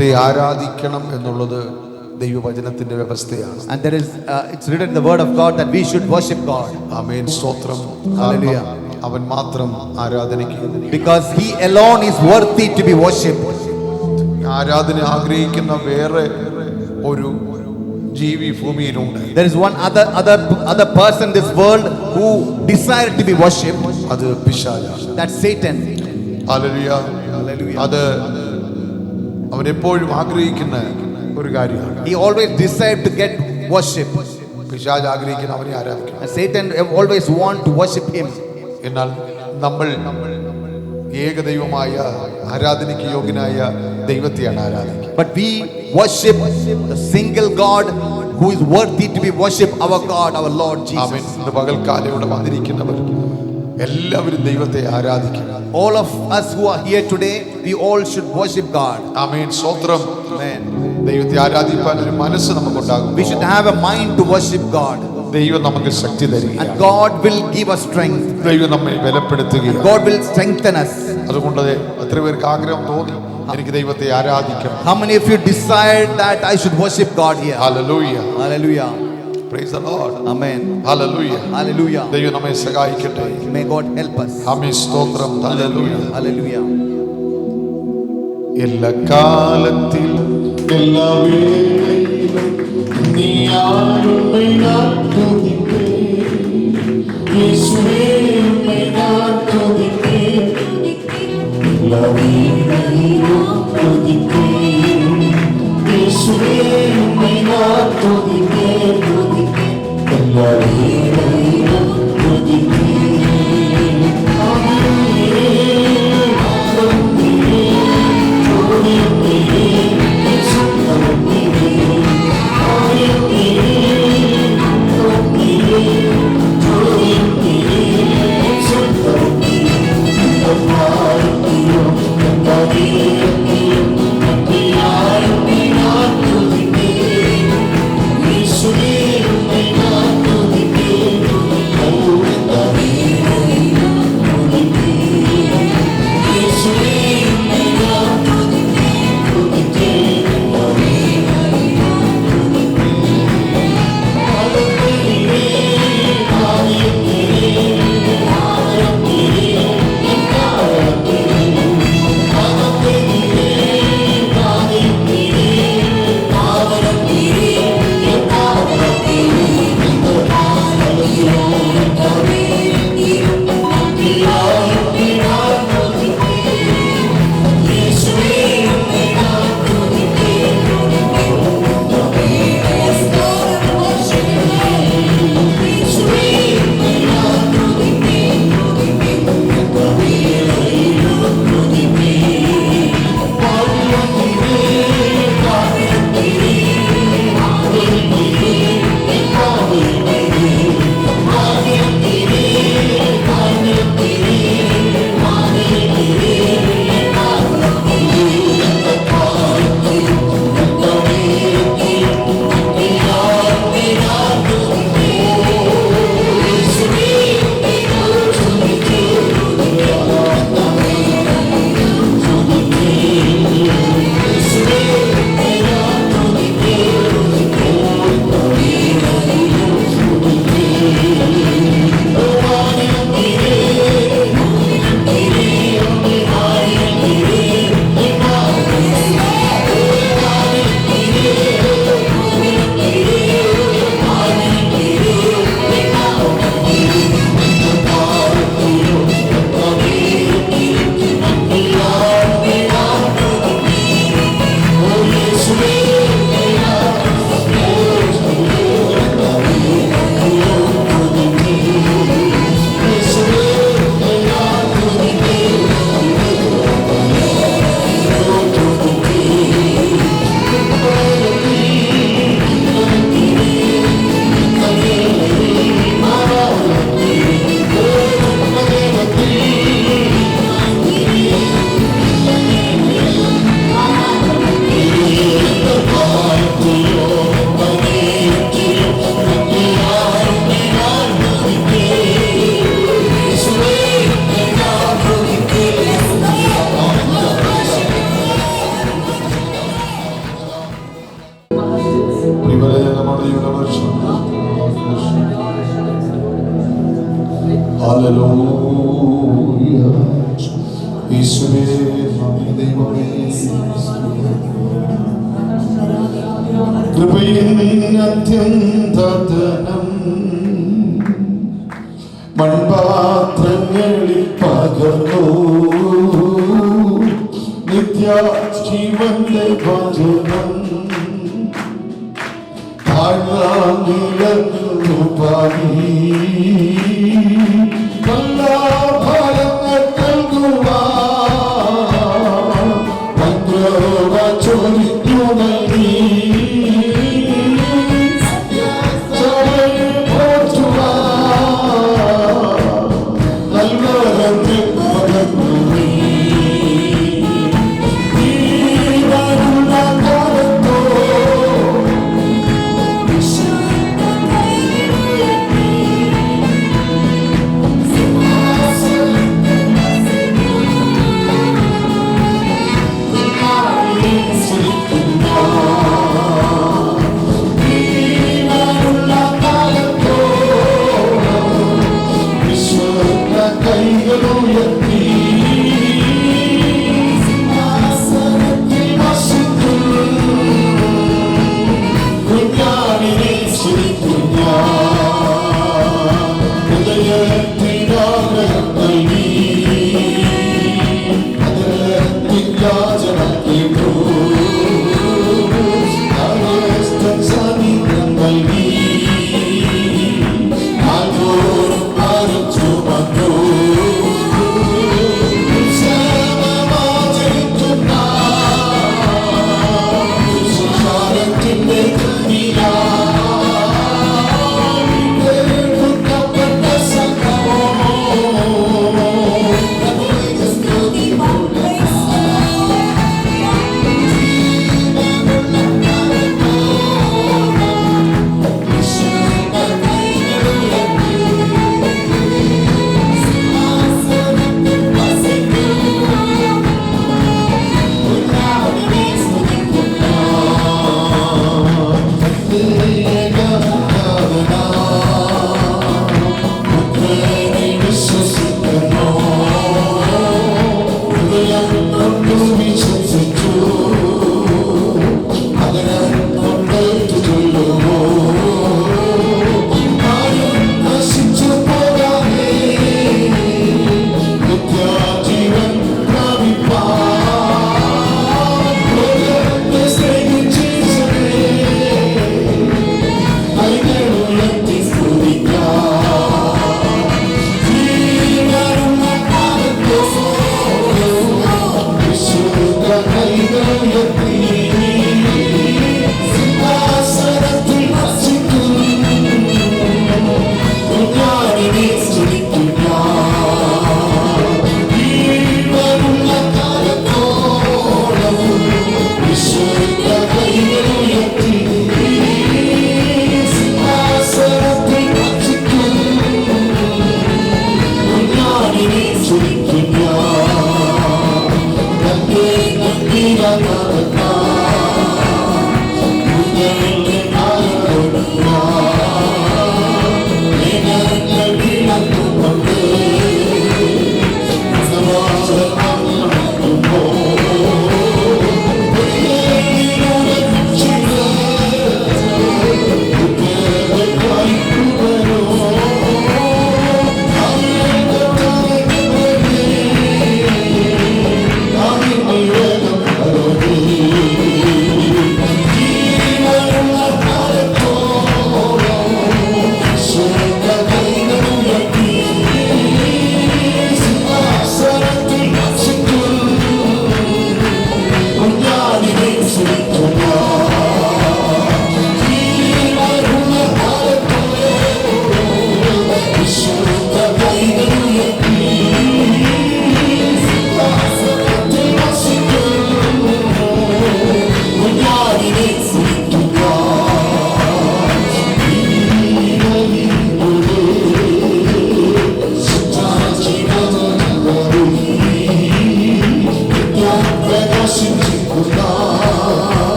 ദൈവത്തെ ആരാധിക്കണം എന്നുള്ളത് ദൈവവചനത്തിന്റെ വ്യവസ്ഥയാണ്. And there is it's written in the word of God that we should worship God. ആമേൻ, സ്തോത്രം. Hallelujah. അവൻ മാത്രം ആരാധനയ്ക്ക്, Because he alone is worthy to be worshipped. ആരാധന ആഗ്രഹിക്കുന്ന വേറെ ഒരു ജീവി ഭൂമിയിലുണ്ട്. There is one other person in this world who desired to be worshipped. അത് പിശാചാണ്. That's Satan. ഹല്ലേലൂയ. അത് അവൻ എപ്പോഴും ആഗ്രഹിക്കുന്ന ഒരു കാര്യമാണ്. He always desired to get worship. പിശാച് ആഗ്രഹിക്കുന്ന അവനെ ആരാധിക്കണം. And Satan always want to worship him. എന്നാൽ നമ്മൾ ഏകദൈവമായ ആരാധനയ്ക്ക് യോഗ്യനായ ദൈവത്തെയാണ് ആരാധിക്കുക. But we worship the single God who is worthy to be worshipped, our God, our Lord amen. Jesus. ഇന്ന് പകൽക്കാലം ഇവിടെ വന്നിരിക്കുന്നവർ എല്ലാവരും ദൈവത്തെ ആരാധിക്കണം. All of us who are here today, we all should worship God. ആമേൻ, സ്തോത്രം. Amen. ദൈവത്തെ ആരാധിക്കാൻ ഒരു മനസ്സ് നമുക്കുണ്ടാകും. We should have a mind to worship God. ദൈവം നമുക്ക് ശക്തി തരിക. And God will give us strength. ദൈവം നമ്മെ ബലപ്പെടുത്തുകയാണ്. God will strengthen us. അതുകൊണ്ട് എത്ര പേർക്ക് ആഗ്രഹം തോന്നി എനിക്ക് ദൈവത്തെ ആരാധിക്കണം? How many of you desired that I should worship God here? Hallelujah. Hallelujah. Praise the Lord. Amen. Hallelujah. Hallelujah. ദൈവം നമ്മെ സഹായിക്കട്ടെ. May God help us. ആമേൻ, സ്തോത്രം. Hallelujah. Hallelujah. എല്ലാ കാലത്തിലും എല്ലാ വേളയിലും നീ ആരുമേ ഞാൻ തുതിപ്പേൻ. യേശുവേ ഉമ്മേ ഞാൻ തുതിപ്പേൻ. എല്ലാ വേളയിലും തുതിപ്പേൻ. യേശുവേ ഉമ്മേ ഞാൻ തുതിപ്പേൻ. എല്ലാ വേളയിലും തുതിപ്പേൻ. ആമേൻ. അത്യന്തധനം മൺപാത്രങ്ങളിൽ പകർന്നു നിത്യജീവന്റെ വചനം താഴ്ന്നു പാടി എല്ലാ ഫലങ്ങൾ നൽകുവാൻ ചോദിച്ചു നൽകി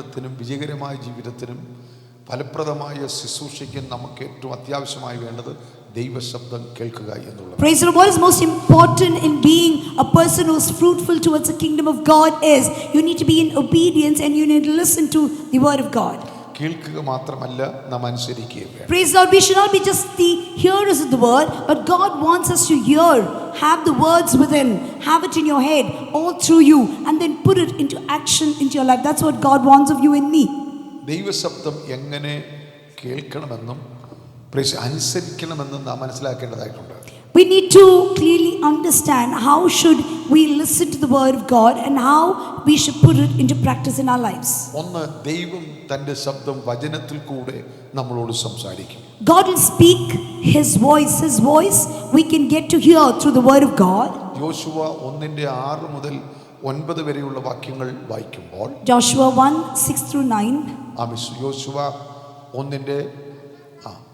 ജീവിതത്തിനും വിജയകരമായ ജീവിതത്തിനും ഫലപ്രദമായ ശുശ്രൂഷയ്ക്കും നമുക്ക് ഏറ്റവും അത്യാവശ്യമായി വേണ്ടത് ദൈവശബ്ദം കേൾക്കുക എന്നുള്ളത്. Praise the Lord. What is most important in being a person who is fruitful towards the kingdom of God is you need to be in obedience and you need to listen to the word of God. കേൾക്കുക മാത്രമല്ല നാം അനുസരിക്കുകയും വേണം. Praise the Lord. We should not be just the hearers of the word, but God wants us to hear, have the words within, have it in your head, all through you, and then put it into action into your life. That's what God wants of you and me. ദൈവശബ്ദം എങ്ങനെ കേൾക്കണമെന്നും അനുസരിക്കണമെന്നും നാം മനസ്സിലാക്കേണ്ടതായിട്ടുണ്ട്. We need to clearly understand how should we listen to the word of God and how we should put it into practice in our lives. ഒന്ന്, ദൈവം തൻ്റെ ശബ്ദം വചനത്തിൽ കൂടെ നമ്മളോട് സംസാരിക്കും. God will speak his voice we can get to hear through the word of God. യോശുവ 1:6 മുതൽ 9 വരെയുള്ള വാക്യങ്ങൾ വായിക്കുമ്പോൾ Joshua 1:6-9. യോശുവ 1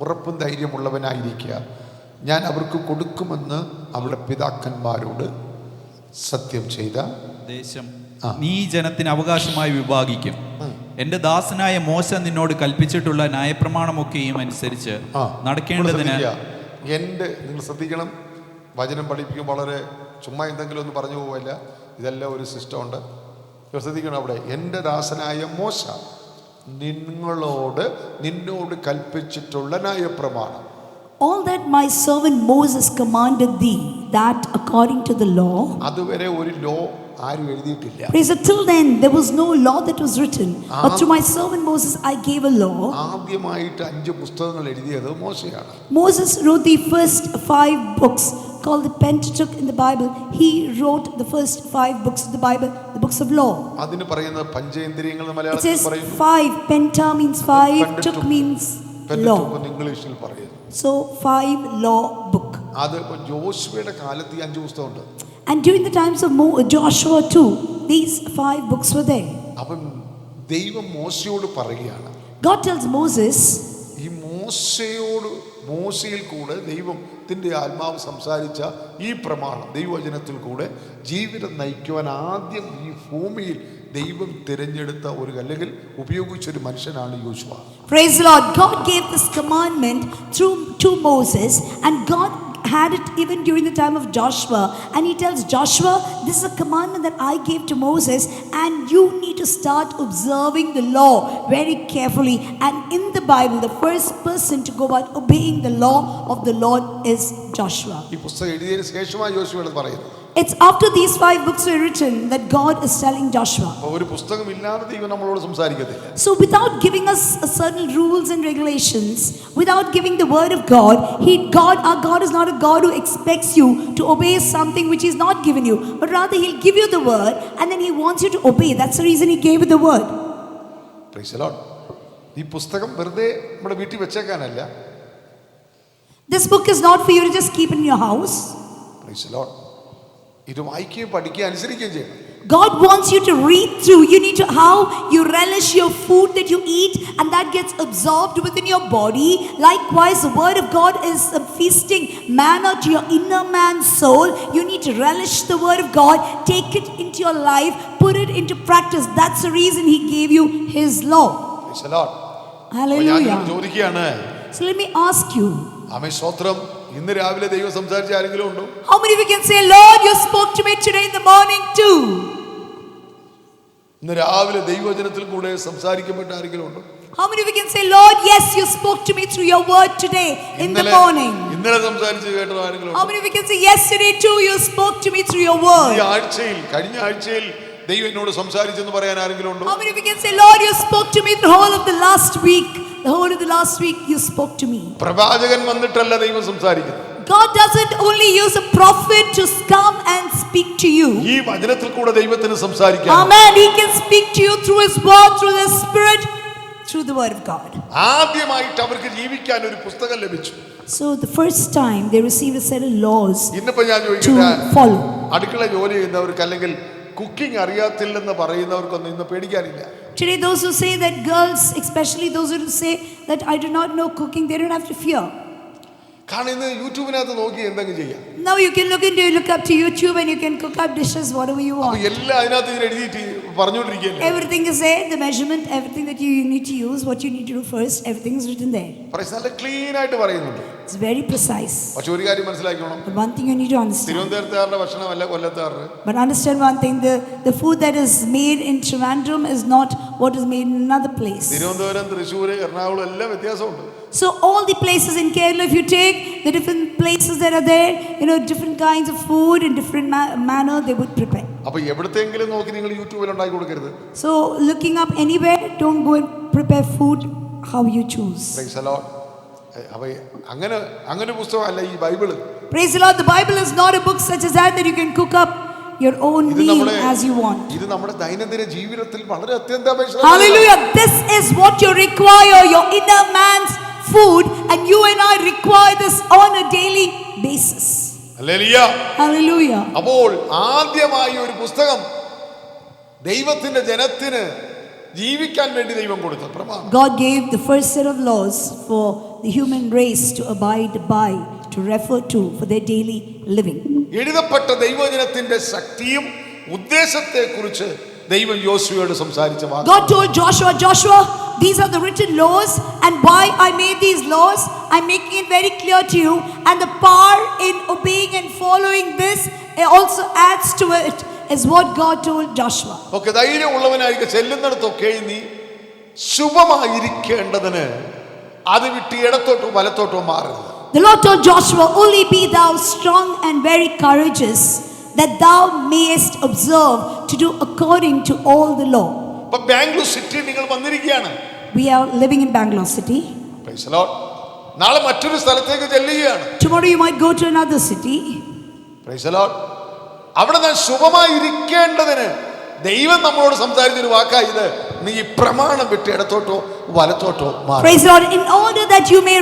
ഉറപ്പും ധൈര്യമുള്ളവനായിരിക്കുക, ഞാൻ അവർക്ക് കൊടുക്കുമെന്ന് അവരുടെ പിതാക്കന്മാരോട് സത്യം ചെയ്ത ദേശം നീ ജനത്തിന് അവകാശമായി വിഭാഗിക്കും. എന്റെ ദാസനായ മോശ നിന്നോട് കൽപ്പിച്ചിട്ടുള്ള ന്യായപ്രമാണമൊക്കെയും അനുസരിച്ച് നടക്കേണ്ടതിന് നിങ്ങൾ ശ്രദ്ധിക്കണം. വചനം പഠിപ്പിക്കും വളരെ ചുമ്മാ എന്തെങ്കിലും ഒന്ന് പറഞ്ഞു പോവില്ല. ഇതെല്ലാം ഒരു സിസ്റ്റം ഉണ്ട്. ശ്രദ്ധിക്കണം. അവിടെ എൻ്റെ ദാസനായ മോശ നിന്നോട് കൽപ്പിച്ചിട്ടുള്ള ന്യായപ്രമാണം. All that my servant Moses commanded thee, that according to the law. അതുവരെ ഒരു ലോ ആരും എഴുതിയിട്ടില്ല. Praise God. Till then there was no law that was written, but through my servant Moses I gave a law. ആദ്യമായിട്ട് 5 പുസ്തകങ്ങൾ എഴുതിയത് മോശയാണ്. Moses wrote the first 5 books called the Pentateuch in the Bible. He wrote the first 5 books of the Bible, the books of law. അതിന് പറയുന്നത് പഞ്ചേന്ദ്രിയങ്ങൾ എന്ന് It മലയാളത്തിൽ says പറയുന്നു. 5. Penta means 5, Tuk means law. ഇംഗ്ലീഷിൽ പറയുന്നു. So 5 law book. അത് ജോഷുവയുടെ കാലത്ത് 5 പുസ്തകമുണ്ട്. And during the times of Joshua too, these 5 books were there. അപ്പം ദൈവം മോശയോട് പറയുകയാണ്. God tells Moses, ഈ മോശയിൽ കൂടെ ദൈവത്തിന്റെ ആത്മാവ് സംസാരിച്ച ഈ പ്രമാണം ദൈവവചനത്തിൽ കൂടെ ജീവിതം നയിക്കുവാൻ ആദ്യം ഈ ഭൂമിയിൽ ദൈവം തിരഞ്ഞെടുത്ത അല്ലെങ്കിൽ ഉപയോഗിച്ചൊരു മനുഷ്യനാണ് യോശുവ. Praise the Lord. God gave this commandment to Moses, and God had it even during the time of Joshua, and he tells Joshua, this is a commandment that I gave to Moses, and you need to start observing the law very carefully. And in the Bible, the first person to go about obeying the law of the Lord is Joshua. ഈ പുസ്തകം എഴുതിയതിനു ശേഷമാണ് യോശുവയോട് പറയുന്നത്. It's after these 5 books were written that God is telling Joshua. ഒരു പുസ്തകം ഇല്ലാതെ ദൈവം നമ്മളോട് സംസാരിക്കത്തില്ല. So without giving us certain rules and regulations, without giving the word of God, our God is not a God who expects you to obey something which He's not given you, but rather He'll give you the word and then He wants you to obey. That's the reason He gave you the word. Praise the Lord. ഈ പുസ്തകം വെറുതെ നമ്മുടെ വീട്ടിൽ വെച്ചേക്കാനല്ല. This book is not for you to just keep in your house. Praise the Lord. ഇത് വായിക്കുകയും പഠിക്കുകയും അനുസരിക്കുകയും ചെയ്യണം. God wants you to read through. You need to how you relish your food that you eat, and that gets absorbed within your body. Likewise, the word of God is a feasting manna to your inner man's soul. You need to relish the word of God, take it into your life, put it into practice. That's the reason He gave you His law. Praise the Lord. Hallelujah. ചോദിക്കുകയാണ്. So let me ask you. ആമേൻ സ്തോത്രം. ഇന്ന് രാവിലെ ദൈവം സംസാരിച്ച ആരെങ്കിലും ഉണ്ടോ? How many of you can say, Lord, you spoke to me today in the morning too? ഇന്ന് രാവിലെ ദൈവവചനത്തിൽ കൂടെ സംസാരിക്കപ്പെട്ട ആരെങ്കിലും ഉണ്ടോ? How many of you can say, Lord, yes, you spoke to me through your word today in the morning? ഇന്നലെ സംസാരിച്ച് കേട്ടോ ആരെങ്കിലും? How many of you can say, yesterday too, you spoke to me through your word? ഈ ആഴ്ചയിൽ കഴിഞ്ഞ ആഴ്ചയിൽ ദൈവം എന്നോട് സംസാരിച്ചെന്ന് പറയാൻ ആരെങ്കിലും ഉണ്ടോ? How many of you can say, Lord, you spoke to me the whole of the last week? The whole of the last week you spoke to me. പ്രവാചകൻ വന്നിട്ടല്ല ദൈവം സംസാരിക്കുന്നത്. God doesn't only use a prophet to come and speak to you. ഈ വചനത്തിൽ കൂടെ ദൈവത്തിന് സംസാരിക്കാം. Amen. He can speak to you through His word, through the Spirit, through the word of God. ആദ്യമായിട്ട് അവർക്ക് ജീവിക്കാൻ ഒരു പുസ്തകം ലഭിച്ചു. So the first time they received a set of laws ഇന്നിപ്പോ ഞാൻ to ചോദിക്കുന്നത് follow. അടുക്കള ജോലി ചെയ്യുന്നവർക്ക് അല്ലെങ്കിൽ കുക്കിംഗ് അറിയാത്തില്ലെന്ന് പറയുന്നവർക്കൊന്നും ഇന്ന് പേടിക്കാനില്ല. Today those who say that girls, especially those who say that I do not know cooking, they don't have to fear. കാരണം ഇന്ന് യൂട്യൂബിനകത്ത് നോക്കി എന്തെങ്കിലും ചെയ്യാം. Now you can look up to YouTube and you can cook up dishes whatever you want. എല്ലാം അതിനകത്ത് എഴുതിയിട്ട് പറഞ്ഞുകൊണ്ടിരിക്കുകയല്ലേ. Everything is there, the measurement, everything that you need to use, what you need to do first, everything is written there. നല്ല clean ആയിട്ട് പറയുന്നുണ്ട്. It's very precise. പക്ഷെ ഒരു കാര്യം മനസ്സിലാക്കണം, But one thing you need to understand. തിരുവനന്തപുരത്തുകാരുടെ ഭക്ഷണമല്ല കൊല്ലത്തുകാരുടെ. But understand one thing, the food that is made in Trivandrum is not what is made in another place. Thiruvananthapuram, Thrissur, Ernakulam എല്ലാം വ്യത്യാസമുണ്ട്. So all the places in Kerala, if you take the different places that are there, different kinds of food in different manner they would prepare. അപ്പൊ എവിടത്തെങ്കിലും നോക്കി നിങ്ങൾ യൂട്യൂബിൽ ഉണ്ടാക്കി കൊടുക്കരുത്. So looking up anywhere, don't go and prepare food how you choose. Praise the Lord. അപ്പൊ അങ്ങനെ പുസ്തകമല്ല ഈ Bible. Praise the Lord. The Bible is not a book such as that you can cook up your own meal as you want. ഇത് നമ്മുടെ ദൈനംദിന ജീവിതത്തിൽ വളരെ അത്യന്താപേക്ഷിതമാണ്. Hallelujah. This is what you require, your inner man's food, and you and I require this on a daily basis. Hallelujah. Hallelujah. അപ്പോൾ ആദ്യമായി ഒരു പുസ്തകം ദൈവത്തിന്റെ ജനത്തിന് ജീവിക്കാൻ വേണ്ടി ദൈവം കൊടുത്ത പ്രമാണം. God gave the first set of laws for the human race to abide by, to refer to for their daily living. എഴുതപ്പെട്ട ദൈവജനത്തിന്റെ ശക്തിയും ഉദ്ദേശത്തെക്കുറിച്ച് ദൈവം യോശുവയോട് സംസാരിച്ച വാക്ക്. God told Joshua, these are the written laws, and why I made these laws, I'm making it very clear to you, and the power in obeying and following this also adds to it, is what God told Joshua. Okay, ധൈര്യമുള്ളവനായിരിക്കും, ചെല്ലുന്നിടത്തൊക്കെ നീ ശുഭമായിരിക്കേണ്ടതിന് അത് വിട്ട് ഇടത്തോട്ടോ വലത്തോട്ടോ മാറരുത്. The Lord told Joshua, only be thou strong and very courageous, that thou mayest observe to do according to all the law. ഇപ്പൊ ബാംഗ്ലൂർ സിറ്റി നിങ്ങൾ വന്നിരിക്കുകയാണ്. We are living in Bangalore city. Praise the Lord. നാളെ മറ്റൊരു സ്ഥലത്തേക്ക് ചെല്ലുകയാണ്. Tomorrow you might go to another city. Praise the Lord. അവിടെ ഞാൻ ശുഭമായിരിക്കേണ്ടതിന് ദൈവം നമ്മളോട് സംസാരിച്ചൊരു വാക്കായി ഇത്, നീ പ്രമാണം വിട്ട് ഇടത്തോട്ടോ വലത്തോട്ടോ മാറ്. Praise the Lord. In order that you may,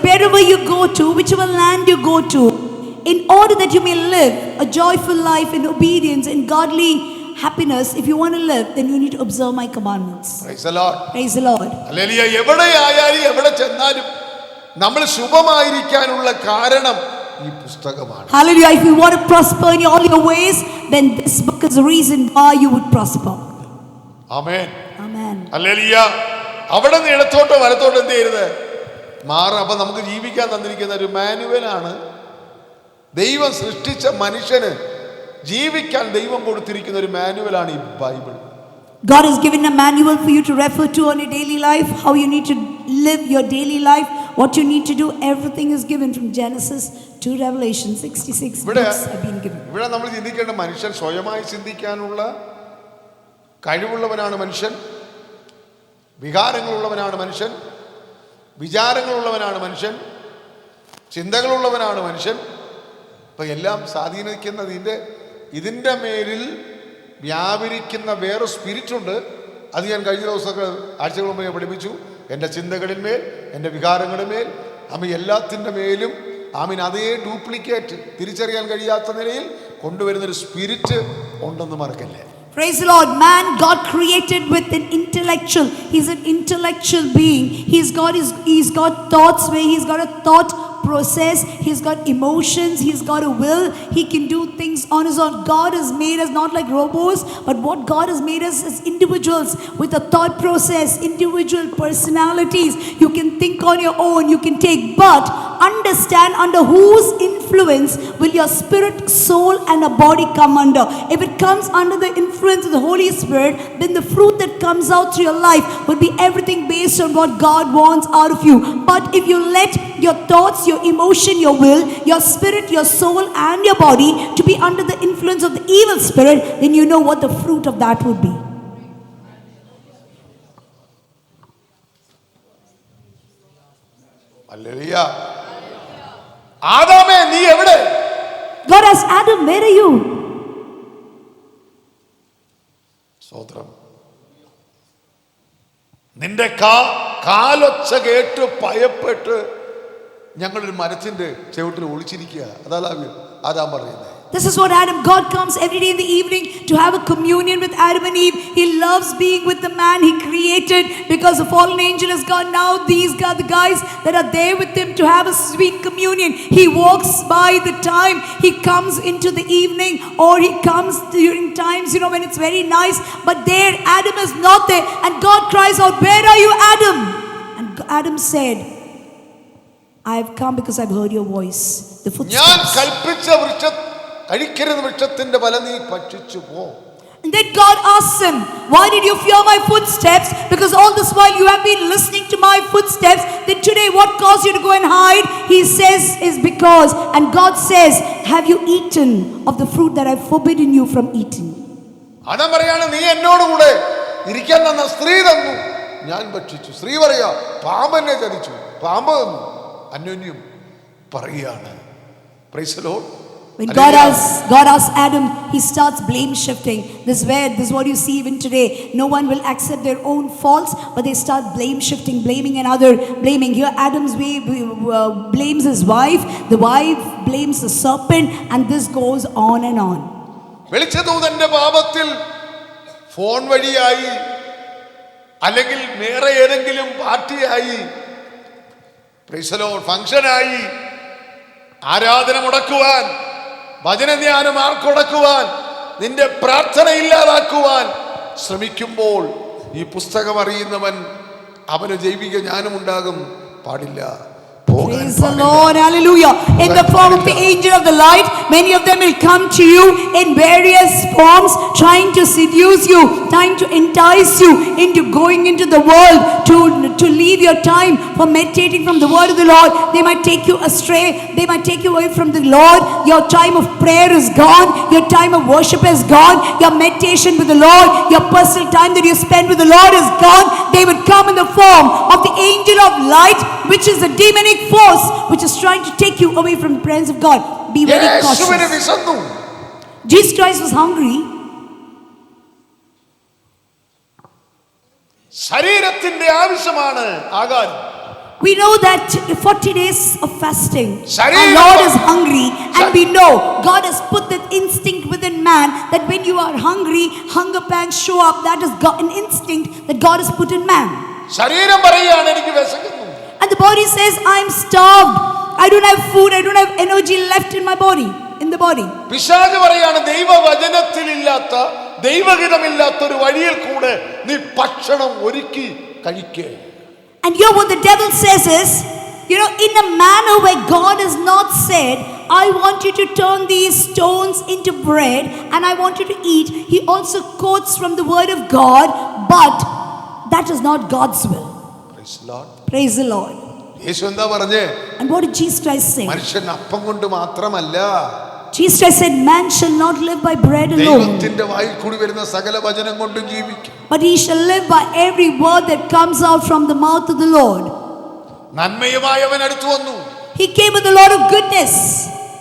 wherever you go to, whichever land you go to, in order that you may live a joyful life in obedience, in godly happiness, if you want to live, then you need to observe my commandments. Praise the Lord. Praise the Lord. Hallelujah. എവിടെയായാലും എവിടെ ചെന്നാലും നമ്മൾ ശുഭമായിരിക്കാനുള്ള കാരണം ഈ പുസ്തകമാണ്. Hallelujah. If you want to prosper in all your ways, then this book is the reason why you would prosper. Amen. Amen. Hallelujah. അവിടെ നിന്ന് ഇടത്തോട്ടോ വലത്തോട്ടോ എന്ത് ചെയ്യരുത്, മാറും. അപ്പൊ നമുക്ക് ജീവിക്കാൻ തന്നിരിക്കുന്ന ഒരു മാനുവലാണ്. ദൈവം സൃഷ്ടിച്ച മനുഷ്യന് ജീവിക്കാൻ ദൈവം കൊടുത്തിരിക്കുന്ന ഒരു മാനുവലാണ് ഈ Bible. God has given a manual for you to refer to on your daily life, how you need to live your daily life, what you need to do. Everything is given from Genesis to Revelation. 66 books have been given. ഇവിടെ നമ്മൾ ചിന്തിക്കേണ്ട, മനുഷ്യൻ സ്വയമായി ചിന്തിക്കാനുള്ള കഴിവുള്ളവനാണ് മനുഷ്യൻ, വികാരങ്ങളുള്ളവനാണ് മനുഷ്യൻ, വിചാരങ്ങളുള്ളവനാണ് മനുഷ്യൻ, ചിന്തകളുള്ളവനാണ് മനുഷ്യൻ. ഇപ്പം എല്ലാം സ്വാധീനിക്കുന്നത് ഇതിൻ്റെ മേലിൽ വ്യാപരിക്കുന്ന വേറെ സ്പിരിറ്റുണ്ട്. അത് ഞാൻ കഴിഞ്ഞ ദിവസമൊക്കെ ആഴ്ചകൾ മുമ്പ് പഠിപ്പിച്ചു. എൻ്റെ ചിന്തകളിന്മേൽ, എൻ്റെ വികാരങ്ങളുമേൽ, എല്ലാത്തിൻ്റെ മേലും അതേ ഡ്യൂപ്ലിക്കേറ്റ് തിരിച്ചറിയാൻ കഴിയാത്ത നിലയിൽ കൊണ്ടുവരുന്നൊരു സ്പിരിറ്റ് ഉണ്ടെന്ന് മറക്കല്ലേ. Praise the Lord. Man, God created with an intellectual. He's an intellectual being. He's got thoughts where he's got a thought process. He's got emotions. He's got a will. He can do things on his own. God has made us not like robots, but what God has made us as individuals with a thought process, individual personalities. You can think on your own. You can take, but understand under whose influence will your spirit, soul, and a body come under. If it comes under the influence of the Holy Spirit, then the fruit that comes out through your life will be everything based on what God wants out of you. But if you let your thoughts, your emotion, your will, your spirit, your soul, and your body to be under the influence of the evil spirit, then you know what the fruit of that would be. ഹല്ലേലൂയ. ആദാമേ, നീ എവിടെ? God asked Adam, where are you? സ്തോത്രം. നിന്റെ കാലൊച്ച കേട്ട് ഭയപ്പെട്ട് ഞങ്ങളൊരു മരത്തിന്റെ ചുവട്ടിൽ ഒളിച്ചിരിക്കുക. അതാ പറയുന്നത്. This is what Adam, God comes every day in the evening to have a communion with Adam and Eve. He loves being with the man he created because the fallen angel is gone. Now these are the guys that are there with him to have a sweet communion. He walks by the time he comes into the evening, or he comes during times, when it's very nice. But there Adam is not there, and God cries out, "Where are you, Adam?" And Adam said, "I have come because I've heard your voice." The ഞാൻ footsteps. കൽപ്പിച്ച കഴിക്കരുത് വൃക്ഷത്തിന്റെ ഫലം നീ ഭക്ഷിച്ചു പോ. And then God asks him, "Why did you fear my footsteps? Because all this while you have been listening to my footsteps. Then today what caused you to go and hide?" He says is because, and God says, "Have you eaten of the fruit that I've forbidden you from eating?" Adam പറയാണ്, നീ എന്നോട് കൂടെ ഇരിക്കാൻ തന്ന സ്ത്രീ തന്നു, ഞാൻ ഭക്ഷിച്ചു. സ്ത്രീ പറയാ, പാമ്പ് എന്നെ ചതിച്ചു, പാമ്പ് തന്നു. അന്യോന്യം പറയുകയാണ്. Praise the Lord. When God asks Adam, he starts blame shifting. This is what you see even today. No one will accept their own faults, but they start blame shifting, blaming another, blaming. Here Adam's way blames his wife, the wife blames the serpent, and this goes on and on. വെളിച്ചദൂതന്റെ പാപത്തിൽ phone വഴിയായി അല്ലെങ്കിൽ വേറെ ഏതെങ്കിലും പാർട്ടിയായി, praise the Lord, ഫംഗ്ഷനായി ആരാധന മുടക്കുവാൻ, വചനധ്യാനം ആർക്കുടക്കുവാൻ, നിന്റെ പ്രാർത്ഥന ഇല്ലാതാക്കുവാൻ ശ്രമിക്കുമ്പോൾ ഈ പുസ്തകം അറിയുന്നവൻ അവന് ജൈവിക ജ്ഞാനമുണ്ടാകും. പാടില്ല. Praise the Lord, hallelujah. In the form of the angel of the light, many of them will come to you in various forms, trying to seduce you, trying to entice you into going into the world, to leave your time for meditating from the word of the Lord. They might take you astray, they might take you away from the Lord. Your time of prayer is gone, your time of worship is gone, your meditation with the Lord, your personal time that you spend with the Lord is gone. They would come in the form of the angel of light, which is a demonic force which is trying to take you away from the presence of God. Be very യേശുവിന് cautious. വിശന്നു. Jesus Christ was hungry. ശരീരത്തിന്റെ ആവശ്യമാണ് ആകാരം. We know that 40 days of fasting, our Shareeram. Lord is hungry, and we know God has put that instinct within man that when you are hungry, hunger pangs show up. That is an instinct that God has put in man. ശരീരം പറയുകയാണ്, എനിക്ക് വിശക്കുന്നു. And the body says, "I'm starved. I don't have food. I don't have energy left in my body." In the body. പിശാച് പറയാണ്, ദൈവവചനത്തിലില്ലാത്ത, ദൈവഹിതമില്ലാത്ത ഒരു വഴിയിൽ കൂടെ നീ ഭക്ഷണം ഒരുക്കി കഴിക്കേ. And here what the devil says is, in a manner where God has not said, "I want you to turn these stones into bread and I want you to eat." He also quotes from the word of God, but that is not God's will. Praise the Lord. Praise the Lord. യേശു എന്താ പറഞ്ഞേ? And what did Jesus Christ say? മനുഷ്യൻ അപ്പം കൊണ്ട് മാത്രമല്ല, Jesus Christ said, "Man shall not live by bread alone, ദൈവത്തിന്റെ വായിൽ കൂടി വരുന്ന സകല വചനം കൊണ്ടും ജീവിക്കും. but he shall live by every word that comes out from the mouth of the Lord." നന്മയുമായി അവൻ അടുത്തു വന്നു. He came with a lot of goodness.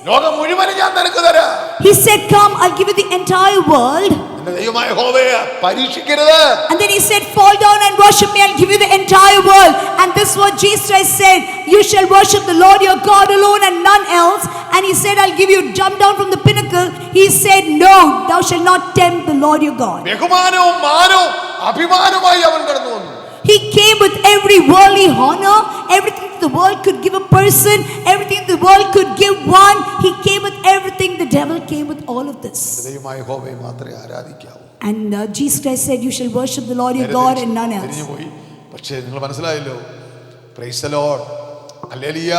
ലോകം മുഴുവനും ഞാൻ നിനക്ക് തരാം. He said, "Come, I'll give you the entire world." എന്റെ ദൈവമായ യഹോവയെ പരീക്ഷിക്കരുത്. And then he said, "Fall down and worship me, I'll give you the entire world." And this is what Jesus Christ said, "You shall worship the Lord your God alone and none else." And he said, "I'll give you," jump down from the pinnacle. He said, "No, thou shalt not tempt the Lord your God." ബഹുമാനവും മാനവും അഭിമാനവുമായി അവൻ കടന്നു വന്നു. He came with every worldly honor, everything the world could give a person, everything the world could give one. He came with everything. The devil came with all of this. ദൈവമായ യഹോവയെ മാത്രമേ ആരാധിക്കാവൂ. And Jesus Christ said, "You shall worship the Lord your God and none else." തിരിഞ്ഞുപോയി. പക്ഷേ നിങ്ങൾ മനസ്സിലായല്ലോ. Praise the Lord. Hallelujah.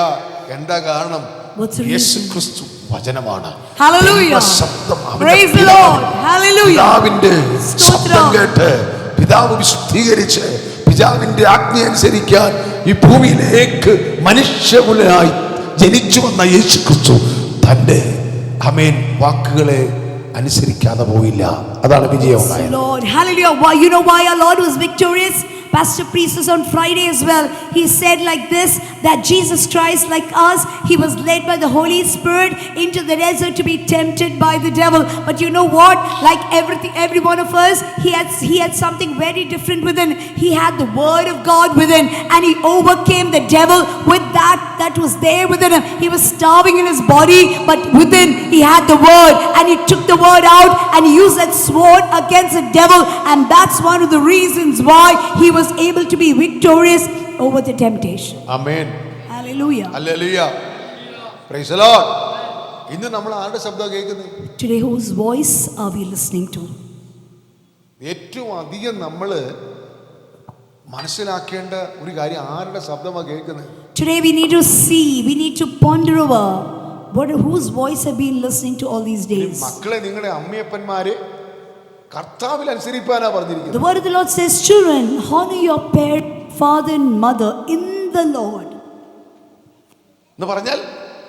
എന്താ കാരണം? What's the Yeshu reason? ക്രിസ്തു വചനമാണ്. Hallelujah. ശബ്ദം അവന്റെ Praise the Lord. Hallelujah. പിതാവിന്റെ ശബ്ദം സ്തോത്രം. കേട്ട് പിതാവ് വിശുദ്ധീകരിച്ച് പിതാവിന്റെ ആജ്ഞ അനുസരിക്കാൻ ഈ ഭൂമിയിലേക്ക് മനുഷ്യകുലനായി ജനിച്ചു വന്ന യേശു ക്രിസ്തു തന്റെ വാക്കുകളെ അനുസരിക്കാതെ പോയില്ല. അതാണ് വിജയം. Lord, hallelujah. Why? You know why our Lord was victorious? Pastor preached this on Friday as well. He said like this, that Jesus Christ, like us, he was led by the Holy Spirit into the desert to be tempted by the devil. But you know what? Like every one of us, he had something very different within. He had the word of God within, and he overcame the devil with that was there within him. He was starving in his body, but within he had the word, and he took the word out and he used that sword against the devil, and that's one of the reasons why he was able to be victorious over the temptation. Amen. Hallelujah. Hallelujah. Praise the Lord. ഇന്ന് നമ്മൾ ആരുടെ ശബ്ദം കേൾക്കുന്നത്? Today, whose voice are we listening to? ഏറ്റവും അധികം നമ്മൾ മനസ്സിലാക്കേണ്ട ഒരു കാര്യം ആരുടെ ശബ്ദമാണ് കേൾക്കുന്നത്? Today we need to see, we need to ponder over whose voice have been listening to all these days. മക്കളെ, നിങ്ങളുടെ അമ്മയപ്പന്മാരെ കർത്താവിൽ അനുസരിപ്പാനാ പറഞ്ഞിരിക്കുന്നത്. The word of the Lord says, children, honor your parent, father and mother in the Lord. എന്ന് പറഞ്ഞാൽ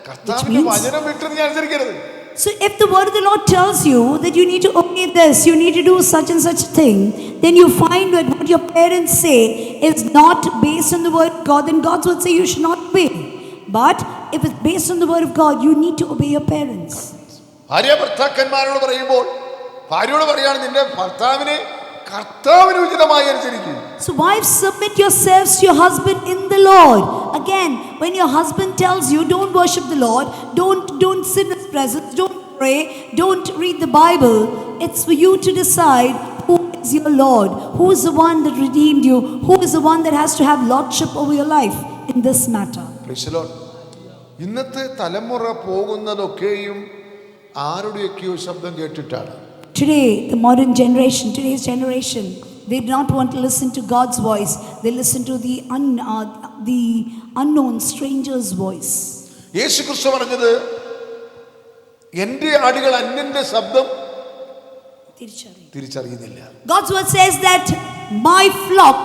കർത്താവിന്റെ വചനം വിട്ട് നീ അനുസരിക്കരുത്. So if the word of the Lord tells you that you need to obey this, you need to do such and such a thing, then you find that what your parents say is not based on the word of God, then God would say you should not obey. But if it's based on the word of God, you need to obey your parents. ഭാര്യ ഭർത്താക്കന്മാരോട് പറയുമ്പോൾ ഭാര്യയോട് പറയാണ്, നിന്റെ ഭർത്താവിനെ കർത്താവിന് ഉചിതമായി അനുസരിക്കും. So wives, submit yourselves to your husband in the Lord. Again, when your husband tells you don't worship the Lord, don't sit in his presence, don't pray, don't read the Bible, it's for you to decide who is your Lord, who is the one that redeemed you, who is the one that has to have lordship over your life in this matter. Praise the Lord. ഇന്നത്തെ തലമുറ പോകുന്നതൊക്കെയും ആരുടെയൊക്കെയോ ശബ്ദം കേട്ടിട്ടാണ്. Today, the modern generation, today's generation, they do not want to listen to God's voice. They listen to the unknown stranger's voice. യേശു ക്രിസ്തു പറഞ്ഞത്, എൻ്റെ ആടുകൾ അന്യന്റെ ശബ്ദം തിരിച്ചറിയുന്നില്ല. God's word says that my flock,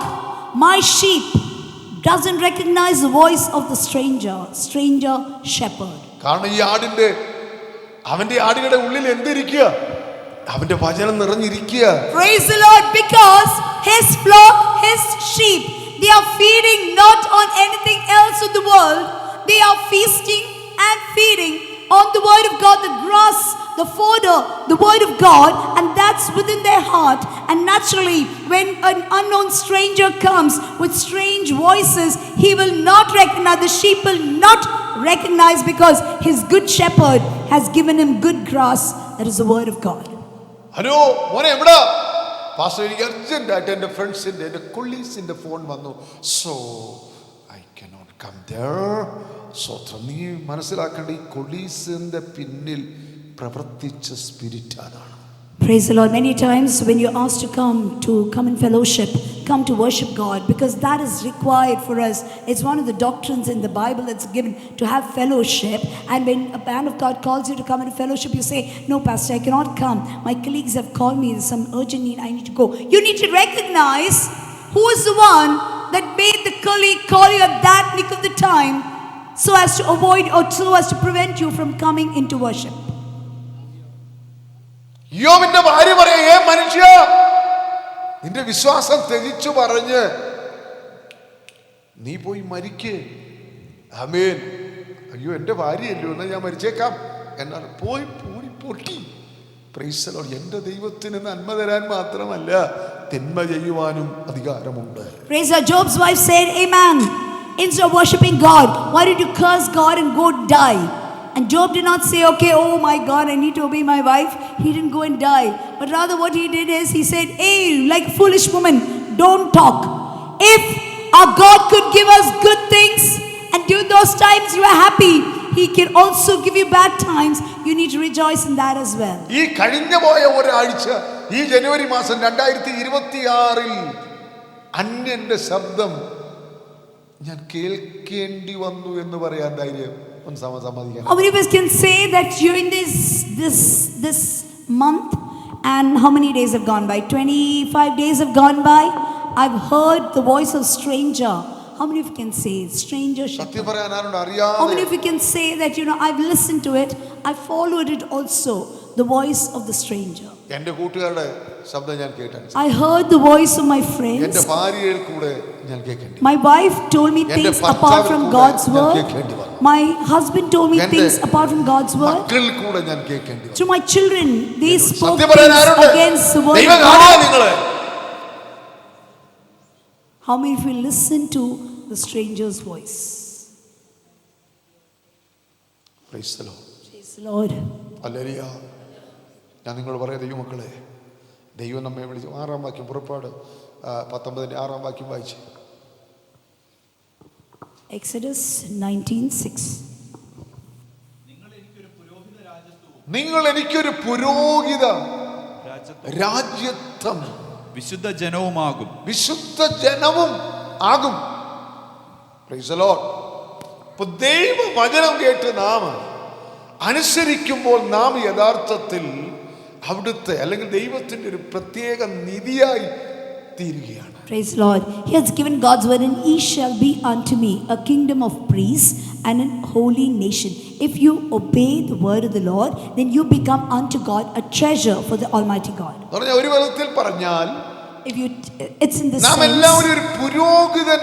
my sheep doesn't recognize the voice of the stranger shepherd. കാരണം ഈ അവന്റെ ആടുകളുടെ ഉള്ളിൽ എന്തിരിക്കുക? അവന്റെ വചനം നിറഞ്ഞിരിക്കുക. Praise the Lord, because his flock, his sheep, they are feeding not on anything else of the world. They are feasting and feeding on the word of God, the grass, the fodder, the word of God, and that's within their heart. And naturally, when an unknown stranger comes with strange voices, he will not recognize, the sheep will not recognize, because his good shepherd has given him good grass, that is the word of God. Hello മോനെ, എവിടാ? Pastor, എനിക്ക് അർജന്റായിട്ട് എൻ്റെ ഫ്രണ്ട്സിൻ്റെ, എൻ്റെ കൊളീഗ്സിൻ്റെ phone വന്നു. So I cannot come there. സ്വത്രം നീ മനസ്സിലാക്കേണ്ട, ഈ കൊളീഗ്സിൻ്റെ പിന്നിൽ പ്രവർത്തിച്ച സ്പിരിറ്റ് അതാണ്. Praise the Lord. Many times when you're asked to come in fellowship, come to worship God, because that is required for us. It's one of the doctrines in the Bible that's given to have fellowship. And when a man of God calls you to come in fellowship, you say, no pastor, I cannot come. My colleagues have called me, there's some urgent need, I need to go. You need to recognize who is the one that made the colleague call you at that nick of the time, so as to avoid or so as to prevent you from coming into worship. യോബിന്റെ ഭാര്യ പറയാ, ഏ മനുഷ്യ, നിന്റെ വിശ്വാസം ത്യജിച്ചു പറഞ്ഞ് നീ പോയി മരിക്കേ. ആമേൻ. അയ്യോ, എൻ്റെ ഭാര്യയല്ലോ, എന്നാൽ ഞാൻ മരിച്ചേക്കാം എന്നാൽ പോയി പൊട്ടി. Praise the Lord. എൻ്റെ ദൈവത്തിന് നന്മ തരാൻ മാത്രമല്ല, തിന്മ ചെയ്യുവാനും അധികാരമുണ്ട്. Praise God. Job's wife said, amen. Instead of worshipping God, why did you curse God and go die? And Job did not say, okay, oh my God, I need to obey my wife. He didn't go and die. But rather what he did is he said, hey, like a foolish woman, don't talk. If our God could give us good things and during those times you are happy, he can also give you bad times. You need to rejoice in that as well. ഈ കഴിഞ്ഞ പോയ ഒരാഴ്ച, ഈ ജനുവരി മാസം 2026 അന്യന്റെ ശബ്ദം ഞാൻ കേൾക്കേണ്ടി വന്നു എന്ന് പറയാൻ ധൈര്യം സമ്മതിക്കാം. How many of us can say that during this month, and how many days have gone by? 25 days have gone by. I've heard the voice of stranger. How many of you can say stranger shepherd? സത്യം പറയാൻ ആരുണ്ട്? How many അറിയാതെ of you can say that, I've listened to it, I followed it also. the voice of the stranger. എൻ്റെ കൂട്ടുകാരുടെ ശബ്ദം ഞാൻ കേട്ടാൻ, I heard the voice of my friends. എൻ്റെ ഭാര്യയിൽ കൂടെ ഞാൻ കേൾക്കേണ്ടി, My wife told me things apart from God's word. My husband told me things apart from God's word. മക്കളിൽ കൂടെ ഞാൻ കേൾക്കേണ്ടി. To my children, they spoke സത്യം പറയാൻ things ആരുണ്ട്? against the word ദൈവം of കാണുക God. നിങ്ങളെ. How many of you listen to the stranger's voice? Praise the Lord. Praise the Lord. Hallelujah. ഞാൻ നിങ്ങളോട് പറയാം, ദൈവമക്കളെ, ദൈവം നമ്മെ വിളിച്ചു. 6-ാം വാക്യം, പുറപ്പാട് 19 6-ാം വാക്യം വായിച്ചു. Exodus 19:6. നിങ്ങൾ എനിക്കൊരു പുരോഹിത രാജ്യത്വം, വിശുദ്ധ ജനവുമാകും. വിശുദ്ധ ജനവും ആകും. Praise the Lord. അപ്പോൾ ദൈവവചനം കേട്ട് നാം അനുസരിക്കുമ്പോൾ നാം യഥാർത്ഥത്തിൽ അവിടുത്തെ അല്ലെങ്കിൽ ദൈവത്തിൻ്റെ ഒരു പ്രത്യേക നിധിയായി തീരുകയാണ്. Praise the Lord. He has given God's word, and ye shall be unto me a kingdom of priests and an holy nation. If you obey the word of the Lord, then you become unto God a treasure for the Almighty God. ഒരു വിധത്തിൽ പറഞ്ഞാൽ If you, it's in this നാം sense. എല്ലാവരും ഒരു പുരോഹിതൻ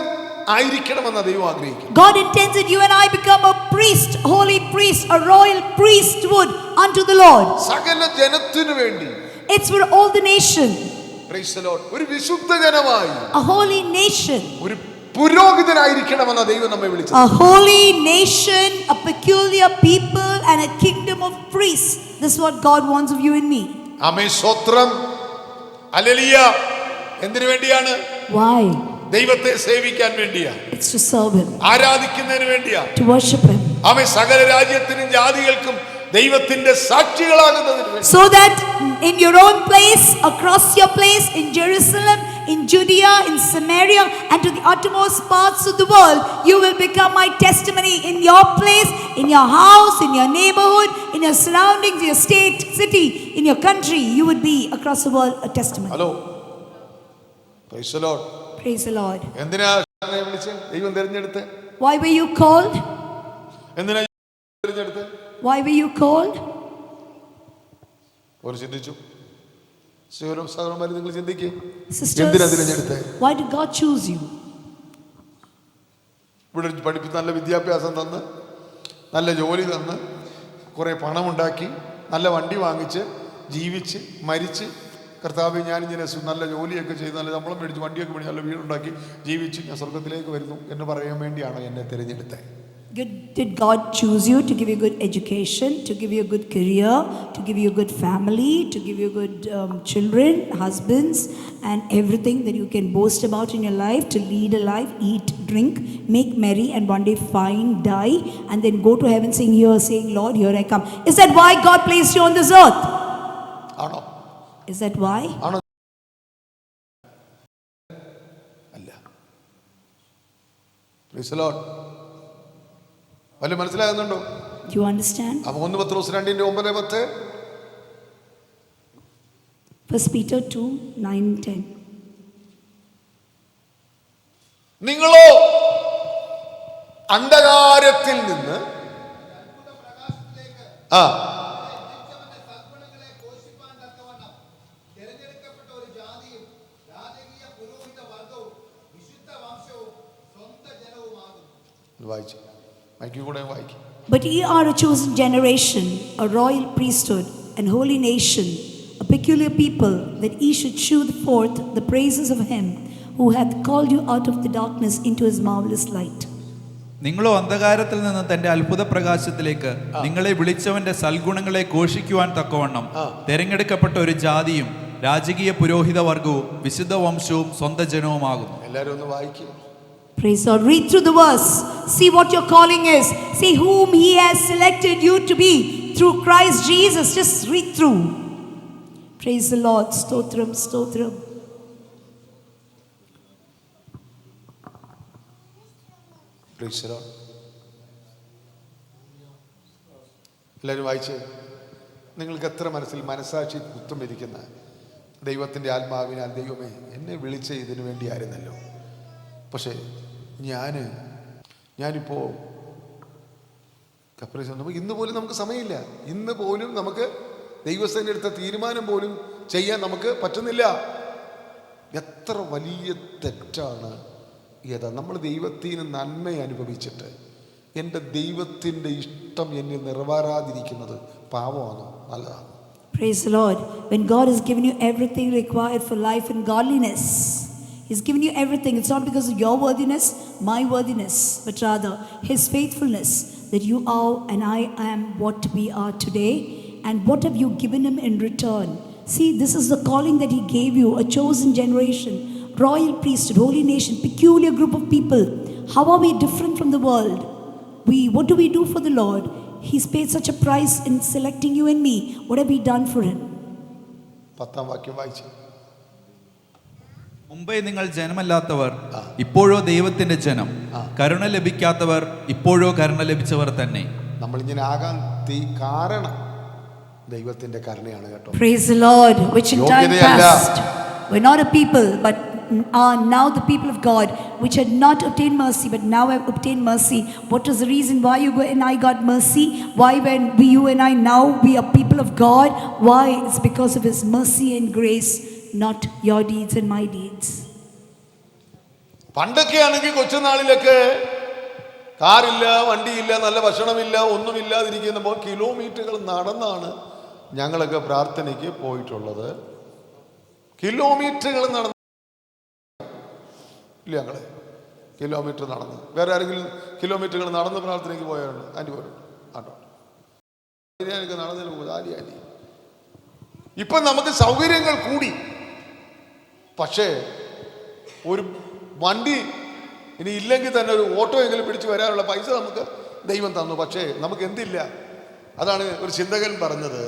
ആയിരിക്കണമെന്ന് ദൈവം ആഗ്രഹിക്കുന്നു. God intends that you and I become a priest, holy priest, a royal priesthood unto the Lord. സകല ജനത്തിനു വേണ്ടി. It's for all the nation. Praise the Lord. ഒരു വിശുദ്ധ ജനമായി, A holy nation. ഒരു പുരോഹിതനായിരിക്കണമെന്ന് ദൈവം നമ്മെ വിളിച്ചു. A holy nation, a peculiar people, and a kingdom of priests. This is what God wants of you and me. ആമേൻ, സ്തോത്രം. Hallelujah. എന്തിനു വേണ്ടിയാണ്? Why? ദൈവത്തെ സേവിക്കാൻ വേണ്ടിയാണ്. It's to serve Him, ആരാധിക്കുന്നതിന് വേണ്ടിയാണ്. to worship Him. ആമേൻ. സകല രാജ്യത്തിനും ജാതികൾക്കും ദൈവത്തിന്റെ സാക്ഷികളാകുന്നതിന് വേണ്ടി. So that in your own place, across your place, in Jerusalem, in Judea, in Samaria, and to the uttermost parts of the world, you will become my testimony in your place, in your house, in your neighborhood, in your surroundings, your state, city, in your country. You would be across the world a testimony. Hello. Praise the Lord. Praise the Lord. എന്തിനാ വിളിച്ച് ദൈവം തിരഞ്ഞെടുത്ത്? Why were you called? എന്തിനാ തിരഞ്ഞെടുത്ത്? Why were you called? ഒരു ചിന്തിച്ചു. സഹോദരന്മാരെ, നിങ്ങൾ ചിന്തിക്കുക. Sisters, എന്തിനാ തിരഞ്ഞെടുത്ത്? why did God choose you? ഇവിടെ പഠിപ്പിച്ച് നല്ല വിദ്യാഭ്യാസം തന്ന്, നല്ല ജോലി തന്ന്, കുറേ പണമുണ്ടാക്കി, നല്ല വണ്ടി വാങ്ങിച്ച്, ജീവിച്ച് മരിച്ച്, കർത്താവ് ഞാനിങ്ങനെ നല്ല ജോലിയൊക്കെ ചെയ്ത് നല്ല ശമ്പളം മേടിച്ച് വണ്ടിയൊക്കെ മേടിച്ച് നല്ല വീടുണ്ടാക്കി ജീവിച്ച് ഞാൻ സ്വർഗത്തിലേക്ക് വരുന്നു എന്ന് പറയാൻ വേണ്ടിയാണോ എന്നെ തിരഞ്ഞെടുത്തത്? Did God choose you to give you good education, to give you a good career, to give you a good family, to give you good children, husbands, and everything that you can boast about in your life, to lead a life, eat, drink, make merry, and one day find, die, and then go to heaven saying, Lord, here I come? Is that why God placed you on this earth? ആണോ? Is that why? ആണോ? അല്ല. Praise the Lord. വല്ല മനസ്സിലാകുന്നുണ്ടോ? Do you understand? അപ്പോൾ 1 പത്രോസ് 2:9-10. 1 Peter 2:9-10. നിങ്ങളോ അന്ധകാരത്തിൽ നിന്ന് വായിച്ചു. മൈക്കിൽ കൂടെ വായിക്കും. But ye are a chosen generation, a royal priesthood, and holy nation, a peculiar people, that ye should shew forth the praises of him who hath called you out of the darkness into his marvelous light. നിങ്ങളോ അന്ധകാരത്തിൽ നിന്ന് തന്റെ അത്ഭുത പ്രകാശത്തിലേക്ക് നിങ്ങളെ വിളിച്ചവന്റെ സൽഗുണങ്ങളെ ഘോഷിക്കുവാൻ തക്കവണ്ണം തെരഞ്ഞെടുക്കപ്പെട്ട ഒരു ജാതിയും രാജകീയ പുരോഹിത വർഗവും വിശുദ്ധ വംശവും സ്വന്തം ജനവുമാകുന്നു. എല്ലാവരും ഒന്ന് വായിക്കും. Praise God. Read through the verse. See what your calling is. See whom he has selected you to be through Christ Jesus. Just read through. Praise the Lord. Stotram, stotram. Praise the Lord. എല്ലാവരും വായിച്ച്. നിങ്ങൾക്ക് എത്ര മനസ്സാക്ഷി കുറ്റം ഇരിക്കുന്ന ദൈവത്തിൻ്റെ ആത്മാവിനാൽ ദൈവമേ എന്നെ വിളിച്ച ഇതിനു വേണ്ടിയായിരുന്നല്ലോ, പക്ഷേ ഞാനിപ്പോൾ നമുക്ക് ഇന്ന് പോലും നമുക്ക് സമയമില്ല. ഇന്ന് പോലും നമുക്ക് ദൈവസേന എടുത്ത തീരുമാനം പോലും ചെയ്യാൻ നമുക്ക് പറ്റുന്നില്ല. എത്ര വലിയ തെറ്റാണ് ഏതാ. നമ്മൾ ദൈവത്തിന് നന്മ അനുഭവിച്ചിട്ട് എൻ്റെ ദൈവത്തിൻ്റെ ഇഷ്ടം എന്നിൽ നിറവേറാതിരിക്കുന്നത് പാപമാണോ നല്ലതാണോ? Praise the Lord. When God has given you everything required for life and godliness, He's given you everything. It's not because of your worthiness, my worthiness, but rather His faithfulness that you are and I am what we are today. And what have you given Him in return? See, this is the calling that He gave you, a chosen generation, royal priesthood, holy nation, peculiar group of people. How are we different from the world? What do we do for the Lord? He's paid such a price in selecting you and me. What have we done for Him? 10-ാം വാക്യം വായിച്ചു. മുമ്പേ നിങ്ങൾ ജനമല്ലാത്തവർ ഇപ്പോഴോ ദൈവത്തിന്റെ ജനം, കരുണ ലഭിക്കാത്തവർ ഇപ്പോഴോ കരുണ ലഭിച്ചവർ തന്നെ. നമ്മളിങ്ങനെ ആകാൻ കാരണം ദൈവത്തിന്റെ കരുണയാണ് കേട്ടോ. Praise the Lord, which in time past we're not a people, but are now the people of God, which had not obtained mercy, but now have obtained mercy. What was the reason why you and I got mercy? Why when you and I now we are people of God? Why? It's because of His mercy and grace, not your deeds and my deeds. പണ്ടൊക്കെ ആണെങ്കിൽ കൊച്ചുനാളിലൊക്കെ കാറില്ല, വണ്ടിയില്ല, നല്ല ഭക്ഷണമില്ല, ഒന്നുമില്ലാതിരിക്കുമ്പോൾ കിലോമീറ്ററുകൾ നടന്നാണ് ഞങ്ങളൊക്കെ പ്രാർത്ഥനയ്ക്ക് പോയിട്ടുള്ളത്. കിലോമീറ്ററുകൾ നടന്ന് ഇല്ല, ഞങ്ങളെ കിലോമീറ്റർ നടന്ന്. വേറെ ആരെങ്കിലും കിലോമീറ്ററുകൾ നടന്ന് പ്രാർത്ഥനയ്ക്ക് പോയാണ്? ആൻറ്റി പോയിട്ടുണ്ട് ആട്ടോ. എനിക്ക് നടന്നതിന് പോകും ആലി. ഇപ്പം നമുക്ക് സൗകര്യങ്ങൾ കൂടി, പക്ഷേ ഒരു വണ്ടി ഇനി ഇല്ലെങ്കിൽ തന്നെ ഒരു ഓട്ടോ എങ്കിലും പിടിച്ച് വരാനുള്ള പൈസ നമുക്ക് ദൈവം തന്നു. പക്ഷേ നമുക്ക് എന്തില്ല. അതാണ് ഒരു ചിന്തകൻ പറഞ്ഞത്.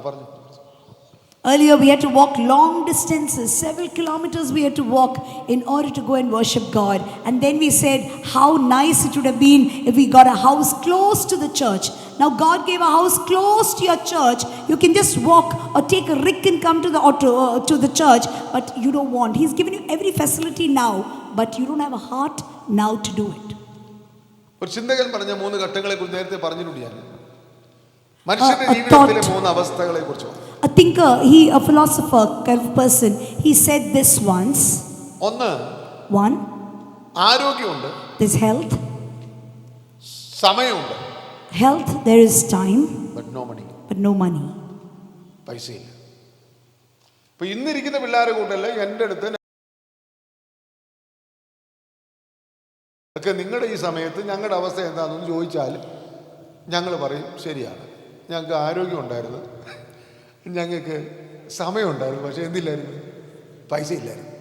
പറഞ്ഞു, earlier we had to walk long distances, several kilometers we had to walk in order to go and worship God. And then we said how nice it would have been if we got a house close to the church. Now God gave a house close to your church. You can just walk or take a rig and come to the auto to the church, but you don't want. He's given you every facility now, but you don't have a heart now to do it. ഒരു ചിന്തകൻ പറഞ്ഞ 3 ഘട്ടങ്ങളെ കുറിച്ച് നേരത്തെ പറഞ്ഞിട്ടുണ്ട് ഞാൻ. മനുഷ്യന്റെ ജീവിതത്തിലെ 3 അവസ്ഥകളെ കുറിച്ച്. A thinker, a philosopher kind of person, he said this once. One, ആരോഗ്യമുണ്ട്, there's health. സമയമുണ്ട്, Health, there is time, but no money. but no money. പൈസയില്ല. ഇപ്പൊ ഇന്നിരിക്കുന്ന പിള്ളേരെ കൂട്ടല്ല എൻ്റെ അടുത്ത് ഒക്കെ നിങ്ങളുടെ ഈ സമയത്ത് ഞങ്ങളുടെ അവസ്ഥ എന്താണെന്ന് ചോദിച്ചാൽ ഞങ്ങൾ പറയും ശരിയാണ്, ഞങ്ങൾക്ക് ആരോഗ്യം ഉണ്ടായിരുന്നു, ഞങ്ങൾക്ക് സമയമുണ്ടായിരുന്നു, പക്ഷെ എന്തില്ലായിരുന്നു, പൈസ ഇല്ലായിരുന്നു.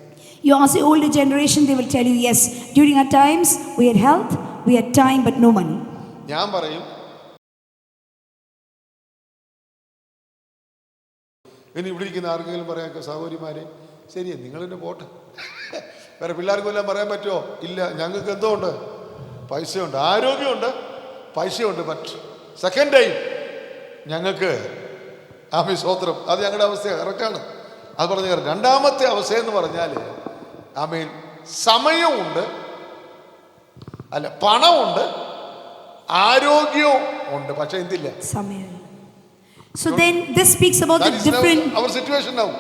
You ask the older generation, they will tell you, yes, during our times we had health, we had time, but no money. ഞാൻ പറയും ഇനി ഇവിടെ ഇരിക്കുന്ന ആർക്കെങ്കിലും പറയാം, സഹോദരിമാരെ ശരിയാ നിങ്ങളെന്നെ പോട്ടെ, വേറെ പിള്ളേർക്കെല്ലാം പറയാൻ പറ്റുമോ? ഇല്ല, ഞങ്ങൾക്ക് എന്തോ ഉണ്ട്, പൈസയുണ്ട്, ആരോഗ്യമുണ്ട്, പൈസയുണ്ട്, ബട്ട് സെക്കൻഡ് ടൈം ഞങ്ങൾക്ക് ആമി സ്വോത്രം, അത് ഞങ്ങളുടെ അവസ്ഥ കറക്റ്റാണ്. അത് പറഞ്ഞ രണ്ടാമത്തെ അവസ്ഥ എന്ന് പറഞ്ഞാൽ ആമീൻ സമയമുണ്ട്, അല്ല പണമുണ്ട്, ആരോഗ്യവും ഉണ്ട്, പക്ഷെ എന്തില്ല, സമയം. So then this speaks about the different, our situation now.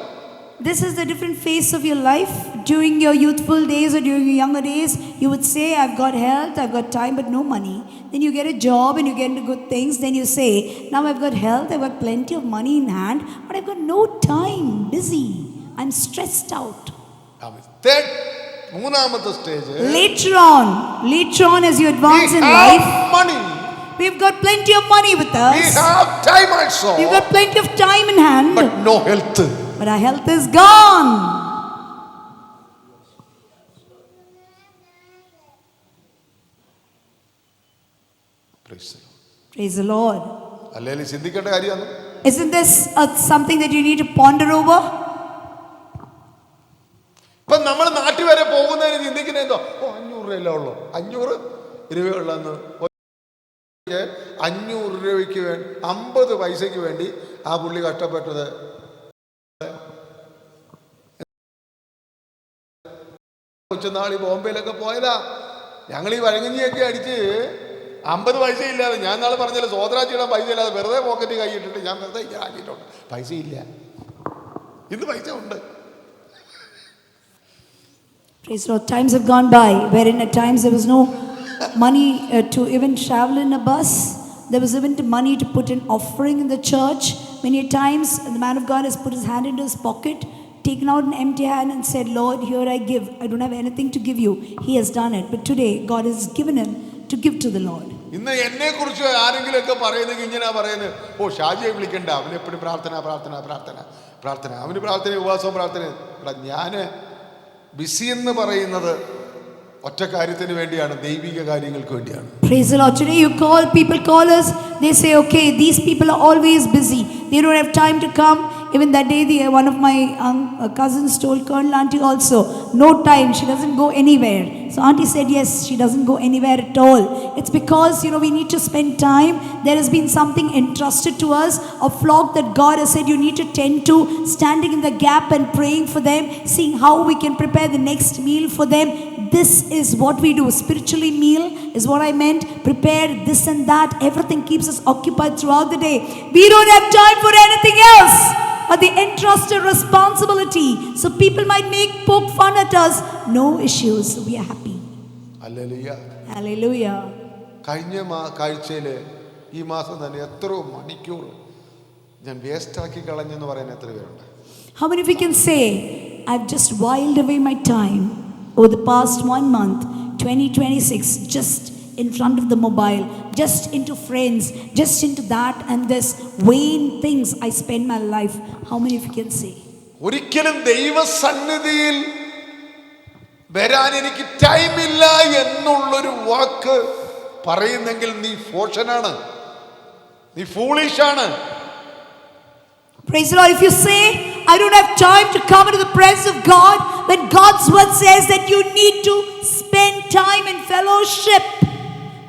This is the different phase of your life. During your youthful days or during your younger days, you would say, I've got health, I've got time, but no money. Then you get a job and you get into good things. Then you say, now I've got health, I've got plenty of money in hand, but I've got no time, busy, I'm stressed out. Third, മൂന്നാമത്തെ stage, Later on as you advance in life, money. we've got plenty of money with us. We have time also. We've got plenty of time in hand, But no health. but our health is gone. Praise the Lord. അല്ലെങ്കിൽ ചിന്തിക്കേണ്ട കാര്യമാണ്. Isn't this something that you need to ponder over? ഇപ്പൊ നമ്മൾ നാട്ടിൽ വരെ പോകുന്നതിന് ചിന്തിക്കുന്നത് എന്തോ, 500 രൂപയല്ലേ ഉള്ളൂ, 500 രൂപയുള്ളന്ന് 500 രൂപയ്ക്ക് വേണ്ടി 50 പൈസയ്ക്ക് വേണ്ടി ആ പുള്ളി കഷ്ടപ്പെട്ടത്. കൊച്ചുനാളി ബോംബെയിലൊക്കെ പോയതാ, ഞങ്ങൾ ഈ വഴങ്ങഞ്ഞിയൊക്കെ അടിച്ച് 50 പൈസ ഇല്ലാതെ, ഞാൻ നാളെ പറഞ്ഞല്ലോ സോദരാച്ചിടാൻ പൈസ ഇല്ലാതെ വെറുതെ പോക്കറ്റ് കൈയിട്ടിട്ട് ഞാൻ വെറുതെ ഇങ്ങനെ ആക്കിയിട്ടുണ്ട്. പൈസ ഇല്ല, ഇന്ന് പൈസ ഉണ്ട്. Praise the Lord. Times have gone by wherein at times there was no money to even travel in a bus. There was even money to put an offering in the church. Many times the man of God has put his hand into his pocket, taken out an empty hand and said, Lord, here I give. I don't have anything to give you. He has done it. But today God has given him to give to the Lord. ഇന്ന് എന്നെ കുറിച്ച് ആരെങ്കിലുമൊക്കെ പറയുന്നെങ്കിൽ ഇങ്ങനെ പറയുന്നത്, ഓ ഷാജിയെ വിളിക്കണ്ട, അവനെപ്പോഴും പ്രാർത്ഥന പ്രാർത്ഥന പ്രാർത്ഥന പ്രാർത്ഥന, അവന് പ്രാർത്ഥന ഉപവാസവും പ്രാർത്ഥന. എടാ, ഞാൻ ബിസി എന്ന് പറയുന്നത് ഒറ്റ കാര്യത്തിന് വേണ്ടിയാണ്, ദൈവിക കാര്യങ്ങൾക്ക് വേണ്ടിയാണ്. Praise the Lord. Today people call us, they say, okay, these people are always busy. They don't have time to come. Even that day, one of my cousins told Colonel Auntie also, no time, she doesn't go anywhere. So Auntie said, yes, she doesn't go anywhere at all. It's because, we need to spend time. There has been something entrusted to us, a flock that God has said you need to tend to, standing in the gap and praying for them, seeing how we can prepare the next meal for them. This is what we do. Spiritually meal is what I meant. Prepare this and that. Everything keeps us occupied throughout the day. We don't have time for anything else but the entrusted responsibility. So people might poke fun at us. No issues. We are happy. Hallelujah. Hallelujah. കഴിഞ്ഞ കാഴ്ചയിൽ ഈ മാസം തന്നെ എത്രയോ മണിക്കൂർ ഞാൻ വേസ്റ്റാക്കി കളഞ്ഞെന്ന് പറയുന്ന എത്ര പേരുണ്ട്? How many of you can say, I've just whiled away my time over the past 1 month, 2026, just in front of the mobile, just into friends, just into that and this vain things I spend my life. How many of you can say? ഒരിക്കലും ദൈവസന്നിധിയിൽ വരാൻ എനിക്ക് ടൈമില്ല എന്നുള്ളൊരു വാക്ക് പറയുന്നെങ്കിൽ നീ ഫോഷനാണ്, നീ ഫൂളിഷാണ്. Praise the Lord. If you say, I don't have time to come into the presence of God, when God's word says that you need to spend time in fellowship,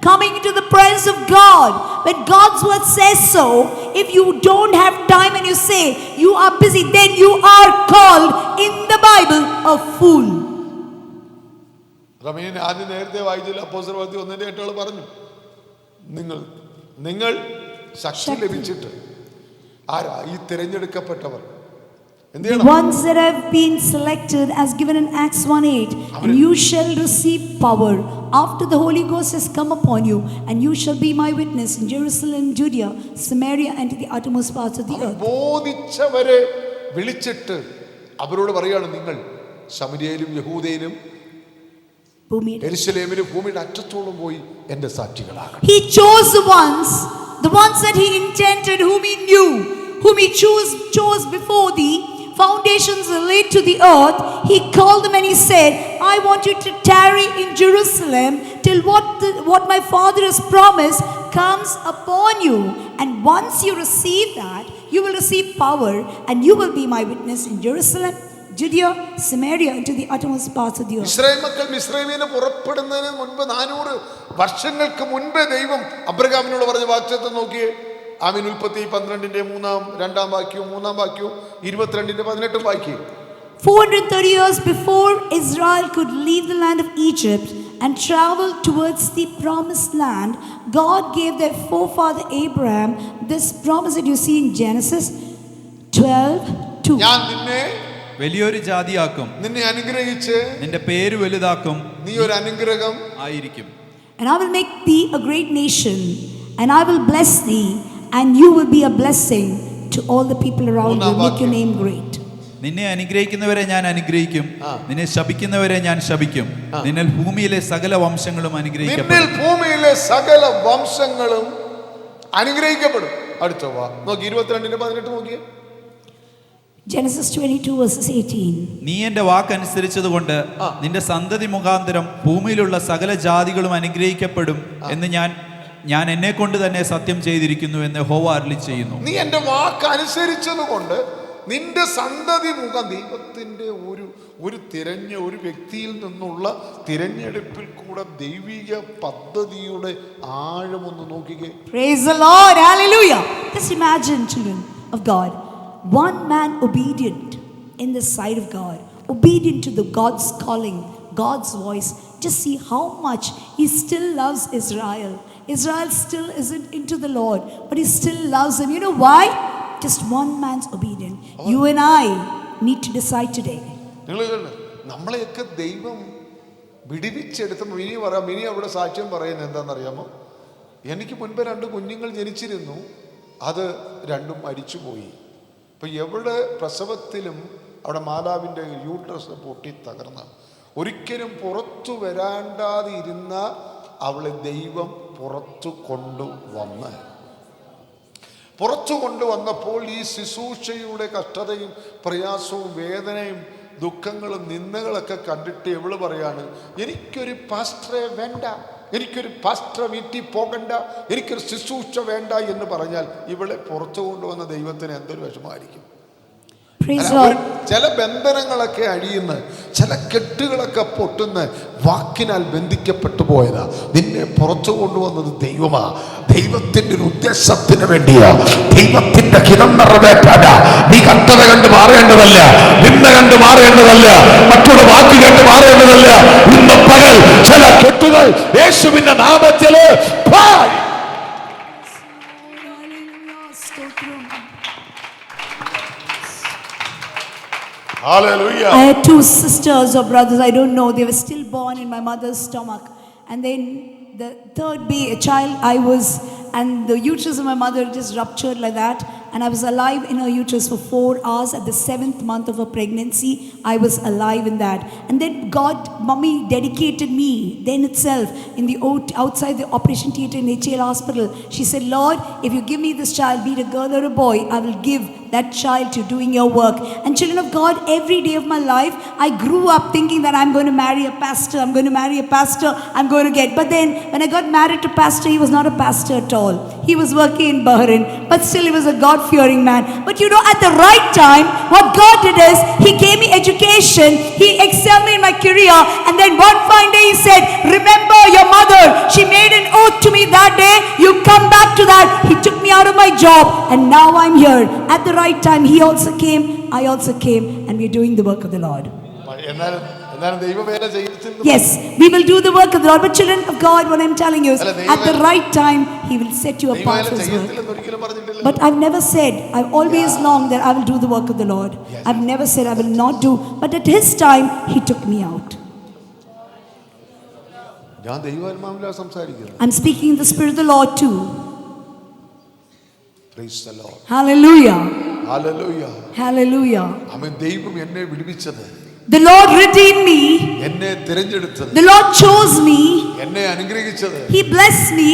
coming into the presence of God, when God's word says so, if you don't have time and you say you are busy, then you are called in the Bible a fool. റമീൻ ആദ്യം നേരത്തെ വായിച്ചില്ല, അപ്പോസ്തലർ 1:8 പറഞ്ഞു, നിങ്ങൾ ശക്തി ലഭിച്ചിട്ട് ആരാ ഈ തിരഞ്ഞെടുക്കപ്പെട്ടവർ എന്ത് The ചെയ്യണം? ones that have been selected, as given in Acts 1:8, and you shall receive power after the Holy Ghost has come upon you, and you shall be my witness in Jerusalem, Judea, Samaria, and to the uttermost parts of the earth. ബോധിച്ചവരെ വിളിച്ചിട്ട് അവരോട് പറയാണ്, നിങ്ങൾ ശമരിയയിലും യഹൂദയിലും യെരൂശലേമിലും ഭൂമിയുടെ അറ്റത്തോളം പോയി എന്റെ സാക്ഷികളാകണം. He chose the ones that he intended, whom he knew, whom he chose before the foundations were laid to the earth. He called them and he said, I want you to tarry in Jerusalem till what my Father has promised comes upon you. And once you receive that, you will receive power, and you will be my witness in Jerusalem, Judea, Samaria, and to the uttermost parts of the earth. Israel മക്കൾ മിസ്രയീമിൽ നിന്ന് പുറപ്പെടുന്നതിന് മുൻപ് 400 വർഷങ്ങൾക്ക് മുൻപേ ദൈവം അബ്രഹാമിനോട് പറഞ്ഞ വാഗ്ദത്തം നോക്കിയേ. ആമീൻ. ഉൽപ്പത്തി 12:2 വാക്യവും 3 വാക്യവും 22:18 വാക്യം. 430 years before Israel could leave the land of Egypt and travel towards the promised land, God gave their forefather Abraham this promise that you see in Genesis 12:2. ഞാൻ നിന്നെ വലിയൊരു ജാതിയാക്കും, നിന്നെ അനുഗ്രഹിച്ച് നിന്റെ പേര് വലുതാക്കും, നീ ഒരു അനുഗ്രഹം ആയിരിക്കും. And I will make thee a great nation, and I will bless thee, and you will be a blessing to all the people around you. Make your name great. നിന്നെ അനുഗ്രഹിക്കുന്നവരെ ഞാൻ അനുഗ്രഹിക്കും, നിന്നെ ശപിക്കുന്നവരെ ഞാൻ ശപിക്കും. നിന്നിൽ ഭൂമിയിലെ സകല വംശങ്ങളും അനുഗ്രഹിക്കപ്പെടും. നിന്നിൽ ഭൂമിയിലെ സകല വംശങ്ങളും അനുഗ്രഹിക്കപ്പെടും. അടുത്ത നോക്കി 22:18 നോക്കിയേ. Genesis 22 verses 18. നീ എന്റെ വാക്കനുസരിച്ചതുകൊണ്ട് നിന്റെ സന്തതി മുഖാന്തരം ഭൂമിയിലുള്ള സകല ജാതികളും അനുഗ്രഹിക്കപ്പെടും എന്ന് ഞാൻ എന്നെ കൊണ്ട് തന്നെ സത്യം ചെയ്തിരിക്കുന്നു എന്ന് യഹോവ അരുളി ചെയ്യുന്നു. നീ എന്റെ വാക്കനുസരിച്ചത് കൊണ്ട് നിന്റെ സന്തതി മുഖം ദൈവത്തിന്റെ ഒരു തിരഞ്ഞ ഒരു വ്യക്തിയിൽ നിന്നുള്ള തിരഞ്ഞെടുപ്പിൽ കൂടെ ദൈവിക പദ്ധതിയുടെ ആഴമൊന്ന് നോക്കിക്കേ. Praise the Lord. Hallelujah. Just imagine, children of God, one man obedient in the sight of God, obedient to the God's calling, God's voice. Just see how much he still loves Israel. Israel still isn't into the Lord, but he still loves him. You know why? Just one man's obedience. You and I need to decide today. നിങ്ങൾ നമ്മളെയൊക്കെ ദൈവം വിടിവിച്ചെടുത്ത് mini അവിടെ സാക്ഷ്യം പറയുന്നത് എന്താണെന്നറിയാമോ? എനിക്ക് മുൻപ് 2 കുഞ്ഞുങ്ങൾ ജനിച്ചിരുന്നു, അത് രണ്ടും മരിച്ചുപോയി. ഇപ്പം എവിടെ പ്രസവത്തിലും അവിടെ മാതാവിൻ്റെ യൂട്രസ് പൊട്ടി തകർന്ന, ഒരിക്കലും പുറത്തു വരാണ്ടാതിരുന്ന അവളെ ദൈവം പുറത്തു കൊണ്ടുവന്നപ്പോൾ ഈ ശുശ്രൂഷയുടെ കഷ്ടതയും പ്രയാസവും വേദനയും ദുഃഖങ്ങളും നിന്ദകളൊക്കെ കണ്ടിട്ട് എവള് പറയാണ്, എനിക്കൊരു പാസ്റ്ററെ വേണ്ട, എനിക്കൊരു പാസ്റ്റർ വീട്ടിൽ പോകണ്ട, എനിക്കൊരു ശുശ്രൂഷ വേണ്ട എന്ന് പറഞ്ഞാൽ ഇവളെ പുറത്തു കൊണ്ടുവന്ന ദൈവത്തിന് എന്തൊരു വിഷമമായിരിക്കും. ചില ബന്ധനങ്ങളൊക്കെ അഴിയുന്ന, ചില കെട്ടുകളൊക്കെ പൊട്ടുന്ന വാക്കിനാൽ ബന്ധിക്കപ്പെട്ടു പോയതാ. നിന്നെ പുറത്തു കൊണ്ടുവന്നത് ദൈവമാ. ദൈവത്തിന്റെ ഒരു ഉദ്ദേശത്തിന് വേണ്ടിയാ, ദൈവത്തിന്റെ ഹിതം നിറവേറ്റാനാ. നീ കണ്ടത കണ്ട് മാറേണ്ടതല്ല, നിന്ന കണ്ട് മാറേണ്ടതല്ല, മറ്റുള്ള വാക്ക് കണ്ട് മാറേണ്ടതല്ല. ഇന്ന് പകൽ ചില കെട്ടുകൾ യേശുവിന്റെ നാമത്തില് Hallelujah. I had 2 sisters or brothers, I don't know, they were still born in my mother's stomach. And then the third child I was, and the uterus of my mother just ruptured like that. And I was alive in her uterus for 4 hours. At the 7th month of her pregnancy, I was alive in that. And then mommy dedicated me then itself in the outside the operation theatre in HL Hospital. She said, Lord, if you give me this child, be it a girl or a boy, I will give that child to doing your work. And children of God, every day of my life, I grew up thinking that I'm going to marry a pastor, I'm going to marry a pastor, I'm going to get. But then when I got married to pastor, he was not a pastor at all. He was working in Bahrain, but still he was a God-fearing man. But you know, at the right time, what God did is, he gave me education, he excelled me in my career, and then one fine day he said, remember your mother, she made an oath to me that day, you come back to that. He took me out of my job, and now I'm here. At the right time, he also came, I also came, and we're doing the work of the Lord. Yes, we will do the work of the Lord. But children of God, what I'm telling you is, at the right time, he will set you apart for his work. But I've never said, I've always longed that I will do the work of the Lord. I've never said I will not do. But at his time, he took me out. I'm speaking in the Spirit of the Lord too. Praise the Lord. Hallelujah. Hallelujah. Hallelujah. The Lord redeemed me. The Lord chose me. He blessed me.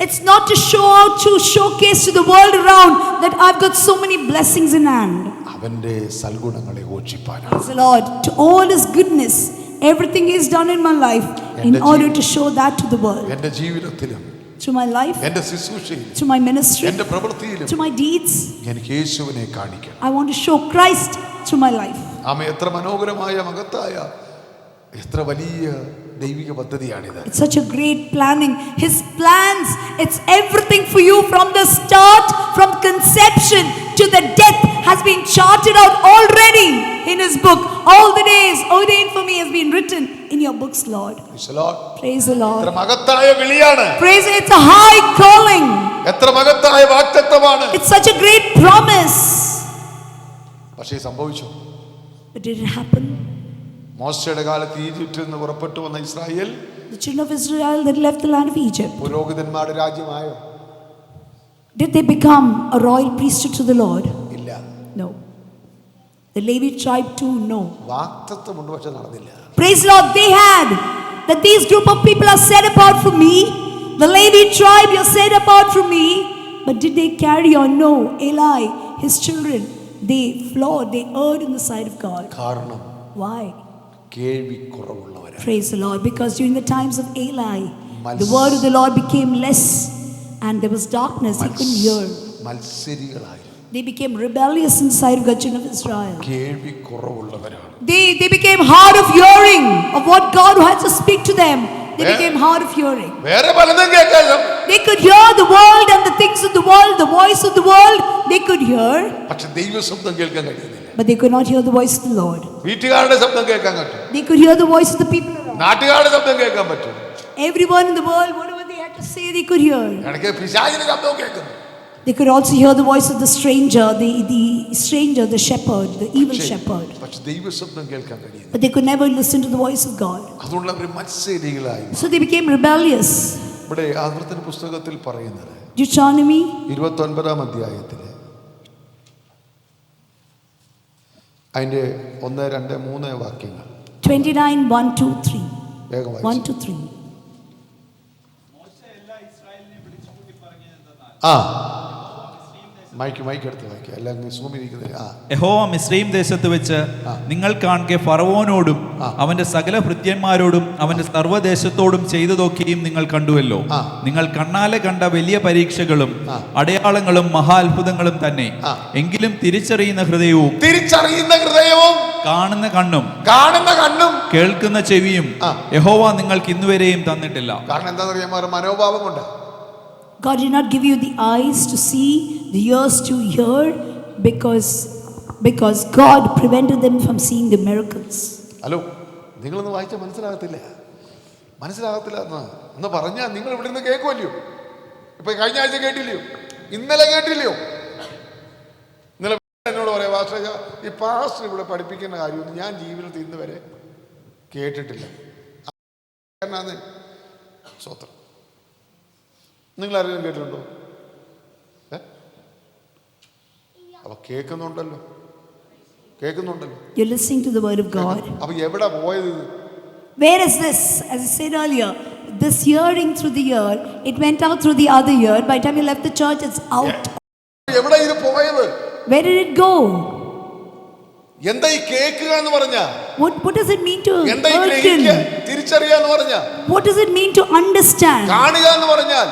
It's not to show out, to showcase to the world around that I've got so many blessings in hand. Praise the Lord. To all his goodness, everything he's done in my life, in order to show that to the world. To my life, to my ministry, to my deeds, I want to show Christ through my life. It's such a great planning. His plans, it's everything for you from the start, from conception to the death has been charted out already in his book. All the days ordained for me has been written in your books, Lord. Praise the Lord. Praise the Lord. Praise it. It's a high calling. It's such a great promise. But did it happen? The children of Israel that left the land of Egypt, did they become a royal priesthood to the Lord? No. The Levi tribe too, no. Praise the Lord, they had that these group of people are set apart for me. The Levi tribe, you're set apart from me. But did they carry on? No. Eli, his children, they flawed, they erred in the sight of God. Why? Praise the Lord. Because during the times of Eli, the word of the Lord became less and there was darkness. He couldn't hear. They became rebellious inside of the children of Israel. They became hard of hearing of what God had to speak to them. They became hard of hearing. They could hear the world and the things of the world, the voice of the world. They could hear. But they could not hear the voice of the Lord. They could hear the voice of the people around. Everyone in the world, whatever they had to say, they could hear. ഇടയ്ക്ക് പിശാചിന്റെ ശബ്ദവും കേൾക്കുന്നു. They could also hear the voice of the stranger, the shepherd, the evil shepherd. പക്ഷെ ദൈവശബ്ദം കേൾക്കാൻ കഴിയില്ല. But they could never listen to the voice of God. അതുകൊണ്ട് അവർ മത്സരികളായി. So they became rebellious. ഇവിടെ ആവർത്തന പുസ്തകത്തിൽ പറയുന്നത് Deuteronomy 29-ാം അധ്യായത്തില് അതിന്റെ 1, 2, 3 വാക്യങ്ങൾ 29, 1, 2, 3. വേഗം 1 വായിച്ചു. to 3. ആ മൈക്ക് എടുത്ത് വായിക്കുക. അല്ലെങ്കിൽ സൂമിരിക്കുന്നത്. യഹോവ മിസ്രയീം ദേശത്ത് വെച്ച് നിങ്ങൾ കാണെ ഫറവോനോടും അവന്റെ സകല ഭൃത്യന്മാരോടും അവന്റെ സർവ്വദേശത്തോടും ചെയ്തതൊക്കെയും നിങ്ങൾ കണ്ടുവല്ലോ. നിങ്ങൾ കണ്ണാലെ കണ്ട വലിയ പരീക്ഷകളും അടയാളങ്ങളും മഹാ അത്ഭുതങ്ങളും തന്നെ. എങ്കിലും തിരിച്ചറിയുന്ന ഹൃദയവും കാണുന്ന കണ്ണും കേൾക്കുന്ന ചെവിയും യഹോവ നിങ്ങൾക്ക് ഇന്നുവരെയും തന്നിട്ടില്ല. കാരണം എന്താ പറയുക, മനോഭാവം കൊണ്ട്. God did not give you the eyes to see, the ears to hear, because God prevented them from seeing the miracles. Hello, നിങ്ങളൊന്ന് വായിച്ചാൽ മനസ്സിലാകത്തില്ല എന്ന് പറഞ്ഞാൽ നിങ്ങൾ ഇവിടെ നിന്ന് കേൾക്കുമല്ലോ. ഇപ്പൊ കഴിഞ്ഞ ആഴ്ച കേട്ടില്ലയോ, ഇന്നലെ കേട്ടില്ലയോ? ഇന്നലെ എന്നോട് പറയാം, ഈ പാസ്റ്റർ ഇവിടെ പഠിപ്പിക്കുന്ന കാര്യമൊന്നും ഞാൻ ജീവിതത്തിൽ ഇന്ന് വരെ കേട്ടിട്ടില്ല. സ്വത്രം നിങ്ങൾ ആരെങ്കിലും കേട്ടിട്ടുണ്ടോ? അപ്പൊ കേൾക്കുന്നുണ്ടല്ലോ. You're listening to the word of God. അപ്പൊ എവിടെ പോയത്? Where is this? As I said earlier, this hearing through the ear, it went out through the other ear. By the time you left the church, it's out. എവിടെ ഇത് പോയത്? Where did it go? എന്താ ഈ കേൾക്കുക എന്ന് പറഞ്ഞാ? What does it mean to എന്താ ഈ ഗ്രഹിക്കുക, തിരിച്ചറിയുക എന്ന് പറഞ്ഞാ? What does it mean to understand? കാണുക എന്ന് പറഞ്ഞാൽ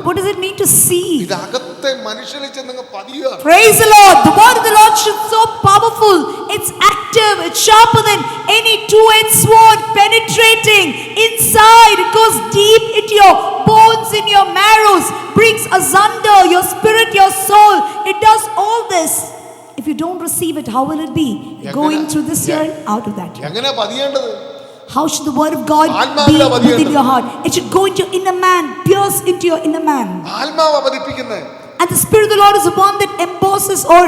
what does it mean to see? ഇത് അകത്തെ മനുഷ്യനിൽ ചെന്ന് പതിയുക. Praise the Lord. The word of the Lord is so powerful. It's active. It's sharper than any two-edged sword, penetrating inside. It goes deep into your bones, in your marrows, brings asunder your spirit, your soul. It does all this. If you don't receive it, how will it be? Going through this year and out of that year. എങ്ങനെ പതിയേണ്ടത്? How should the word of God be within your heart? It should go into your inner man, pierce into your inner man. ആത്മാവ് പതിപ്പിക്കുന്നത്. And the Spirit of the Lord is the one that embosses, or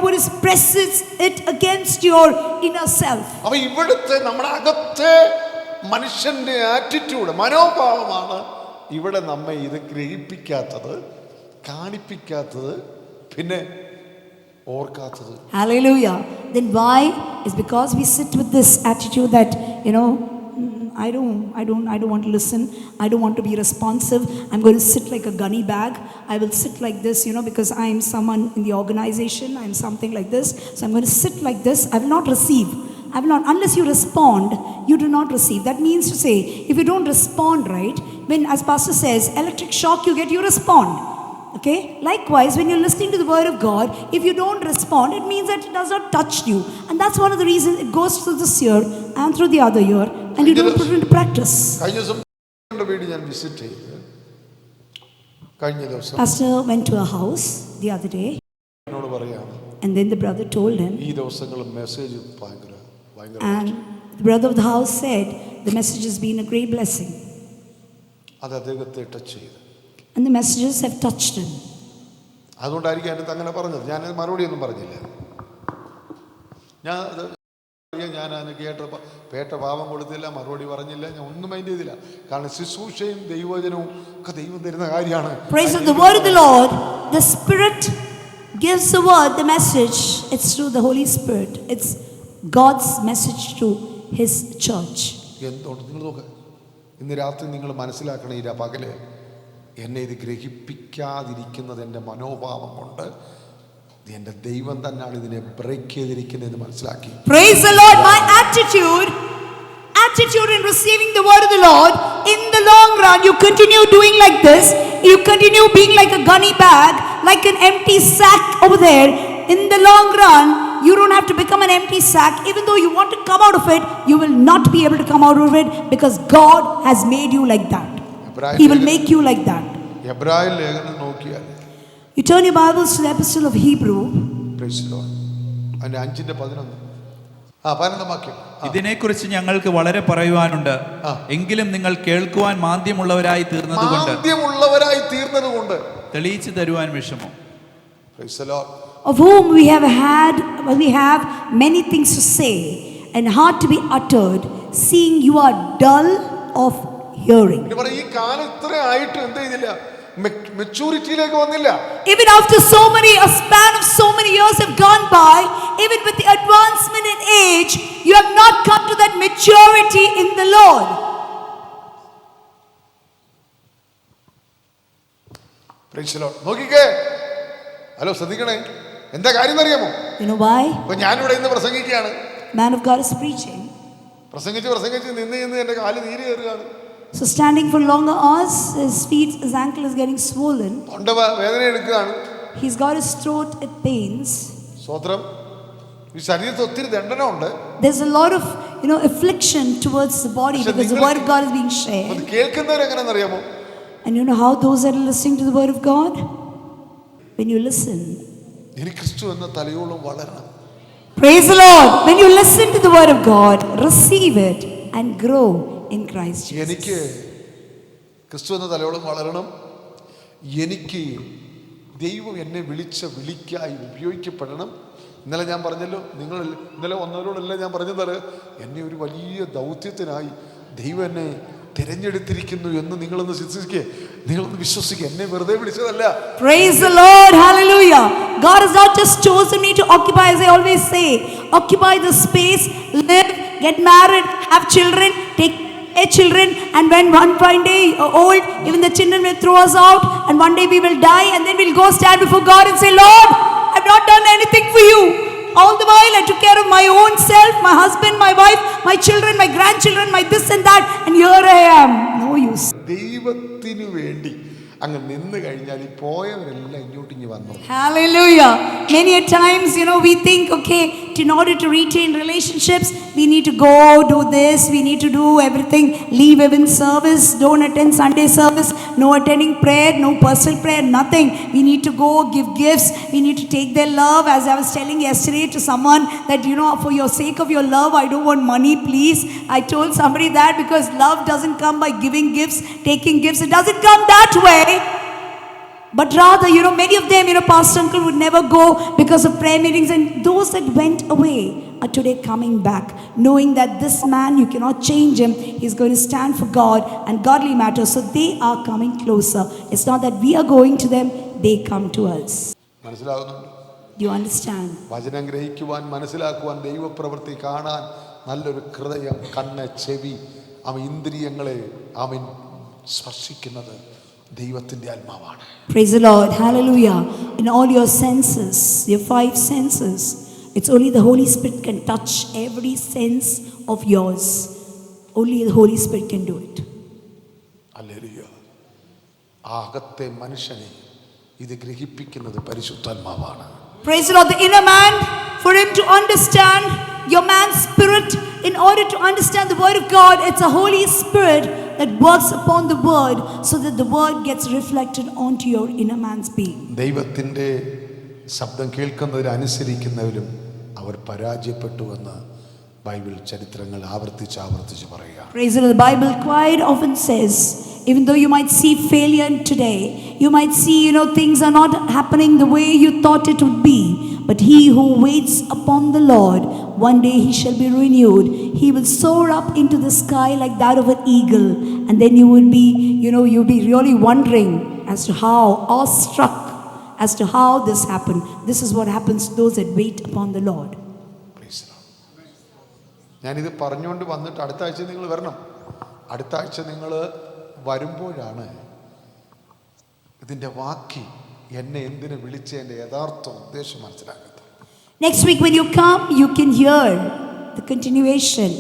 what is presses it against your inner self. അപ്പൊ ഇവിടുത്തെ നമ്മുടെ അകത്തെ മനുഷ്യന്റെ attitude, മനോഭാവമാണ് ഇവിടെ നമ്മെ ഇത് ഗ്രഹിപ്പിക്കാത്തത്, കാണിപ്പിക്കാത്തത്, പിന്നെ ഓർക്കാത്തത്. Hallelujah. Then why? Is because we sit with this attitude that I don't want to listen. I don't want to be responsive. I'm going to sit like a gunny bag. I will sit like this, because I am someone in the organization. I am something like this. So I'm going to sit like this. I will not receive. I will not, unless you respond, you do not receive. That means to say, if you don't respond, right? When, as Pastor says, electric shock you get, you respond. Okay? Likewise, when you're listening to the word of God, if you don't respond, it means that it does not touch you. And that's one of the reasons it goes through this ear and through the other ear, and you don't put it into practice. Pastor went to a house the other day, and then the brother told him, and the brother of the house said, the message has been a great blessing. And the messages have touched him. അതുകൊണ്ടായിരിക്കും എൻ്റെ അങ്ങനെ പറഞ്ഞത്. ഞാൻ മറുപടി ഒന്നും പറഞ്ഞില്ല. ഞാൻ അതിന് കേട്ട പാപം കൊടുത്തില്ല, മറുപടി പറഞ്ഞില്ല, ഞാൻ ഒന്നും മൈൻഡ് ചെയ്തില്ല. കാരണം ശുശ്രൂഷയും ദൈവവചനവും ഒക്കെ ദൈവം തരുന്ന കാര്യമാണ്. Praise the word of the Lord. The Spirit gives the word, the message. It's through the Holy Spirit. It's God's message to His church. എന്തുകൊണ്ട് നിങ്ങൾ നോക്ക്, ഇന്ന് രാത്രി നിങ്ങൾ മനസ്സിലാക്കണം, ഈ പകല് എന്നെ ഇത് ഗ്രഹിപ്പിക്കാതിരിക്കുന്നത് എൻ്റെ മനോഭാവം കൊണ്ട് എൻ്റെ ദൈവം തന്നെയാണ് ഇതിനെ ബ്രേക്ക് ചെയ്തിരിക്കുന്നതെന്ന് മനസ്സിലാക്കി. Praise the Lord. My attitude in receiving the word of the Lord, in the long run, you continue doing like this, you continue being like a gunny bag, like an empty sack over there. In the long run, you don't have to become an empty sack. Even though you want to come out of it, you will not be able to come out of it, because God has made you like that. He will make you like that. എബ്രായ ലേഖനം നോക്കിയാൽ, you turn your Bibles to the epistle of Hebrew. Praise the Lord. അതിന്റെ 5:11. 15 വാക്യം. ഇതിനെക്കുറിച്ച് ഞങ്ങൾക്ക് വളരെ പറയുവാനുണ്ട്. എങ്കിലും നിങ്ങൾ കേൾക്കുവാൻ മാന്ദ്യമുള്ളവരായി തീർന്നതുകൊണ്ട് തെളിയിച്ചു തരുവാൻ വിഷമം. Praise the Lord. Of whom we have many things to say and hard to be uttered, seeing you are dull of hearing. ഈ കാലം ഇത്ര ആയിട്ട് എന്ത് ചെയ്തില്ല? മെച്ചൂരിറ്റിയിലേക്ക് വന്നില്ല. Even after a span of so many years have gone by, even with the advancement in age, you have not come to that maturity in the Lord. Praise the Lord. നോക്കിക്കേ, hello ശ്രദ്ധിക്കണേ, എന്താ കാര്യം അറിയാമോ? You know why? ഇപ്പൊ ഞാനിവിടെ ഇന്ന് പ്രസംഗിക്കുകയാണ്. Man of God is preaching. പ്രസംഗിച്ച് നിന്ന് എന്റെ കാല് നീര് കയറുകയാണ്. So standing for longer hours, his ankle is getting swollen. തൊണ്ട വേദന എടുക്കുകയാണ്. He's got his throat, it pains. സ്തോത്രം. ഈ ശരീരത്തിൽ ഒത്തിരി ദണ്ഡനമുണ്ട്. There's a lot of affliction towards the body because the word of God is being shared. അത് കേൾക്കുന്നവർ എങ്ങനെയാണെന്ന് അറിയാമോ? And you know how those that are listening to the word of God? When you listen. ഇനി ക്രിസ്തു എന്ന തലയോളം വളരണം. Praise the Lord. When you listen to the word of God, receive it and grow in Christ Jesus. എനിക്ക് ക്രിസ്തു എന്ന തലയോളം വളരണം. എനിക്ക് ദൈവം എന്നെ വിളിച്ച വിളിക്കായി ഉപയോഗിക്കപ്പെടണം. ഇന്നലെ ഞാൻ പറഞ്ഞല്ലോ, നിങ്ങൾ ഇന്നലെ വന്നവരോടെല്ലാം ഞാൻ പറഞ്ഞത്, എന്നെ ഒരു വലിയ ദൗത്യത്തിനായി ദൈവം എന്നെ തിരഞ്ഞെടുത്തിരിക്കുന്നു എന്ന് നിങ്ങളൊന്ന് വിശ്വസിക്കുക. എന്നെ വെറുതെ വിളിച്ചതല്ല. Praise the Lord. Hallelujah. God has not just chosen me to occupy, as I always say, occupy the space, live, get married, have children, take children, and when one day old, even the children will throw us out, and one day we will die, and then we'll go stand before God and say, Lord, I've not done anything for you. All the while I took care of my own self, my husband, my wife, my children, my grandchildren, my this and that, and here I am. No use. ദൈവത്തിനു വേണ്ടി അങ്ങ് നിന്ന് കഴിഞ്ഞാൽ ഈ പോയവരെല്ലാം ഇങ്ങോട്ടിങ്ങി വന്നു. Hallelujah. Many a times, we think, okay, in order to retain relationships, we need to go do this, we need to do everything, leave even service, don't attend Sunday service, no attending prayer, no personal prayer, nothing. We need to go give gifts, we need to take their love. As I was telling yesterday to someone that, for your sake of your love, I don't want money, please. I told somebody that because love doesn't come by giving gifts, taking gifts, it doesn't come that way. But rather, many of them, Pastor Uncle would never go because of prayer meetings, and those that went away are today coming back, knowing that this man, you cannot change him. He's going to stand for God and godly matters. So they are coming closer. It's not that we are going to them, they come to us. മനസ്സിലാകുന്നുണ്ടോ? Do you understand? വചനം ഗ്രഹിക്കുവാൻ, മനസ്സിലാക്കുവാൻ, ദൈവപ്രവൃത്തി കാണാൻ നല്ലൊരു ഹൃദയം, കണ്ണ്, ചെവി, ഇന്ദ്രിയങ്ങളെ സ്പർശിക്കുന്നത് ദൈവത്തിന്റെ ആത്മാവാണ്. Praise the Lord. Hallelujah. In all your senses, your 5 senses, it's only the Holy Spirit can touch every sense of yours. Only the Holy Spirit can do it. Hallelujah. അകത്തെ മനുഷ്യനെ ഇത് ഗ്രഹിപ്പിക്കുന്നത് പരിശുദ്ധാത്മാവാണ്. Praise the Lord. The inner man, for him to understand your man's spirit, in order to understand the word of God, it's a Holy Spirit that works upon the word so that the word gets reflected onto your inner man's being. ദൈവത്തിന്റെ ശബ്ദം കേൾക്കുന്നതിന് അനുസരിക്കുന്നവരും അവർ പരാജയപ്പെട്ടുവെന്ന് Bible ചരിത്രങ്ങൾ ആവർത്തിച്ച് പറയുക. Praise the Lord. The Bible quite often says, even though you might see failure today, you might see things are not happening the way you thought it would be, but he who waits upon the Lord, one day he shall be renewed. He will soar up into the sky like that of an eagle, and then you will be you'll be really wondering as to how, awestruck as to how this happened. This is what happens to those that wait upon the Lord. ഞാനിത് പറഞ്ഞുകൊണ്ട് വന്നിട്ട് അടുത്ത ആഴ്ച നിങ്ങൾ വരണം. അടുത്ത ആഴ്ച നിങ്ങൾ വരുമ്പോഴാണ് ഇതിൻ്റെ ബാക്കി, എന്നെ എന്തിനു വിളിച്ചതിൻ്റെ യഥാർത്ഥ ഉദ്ദേശം മനസ്സിലാക്കുന്നത്. Next week when you come, you can hear the continuation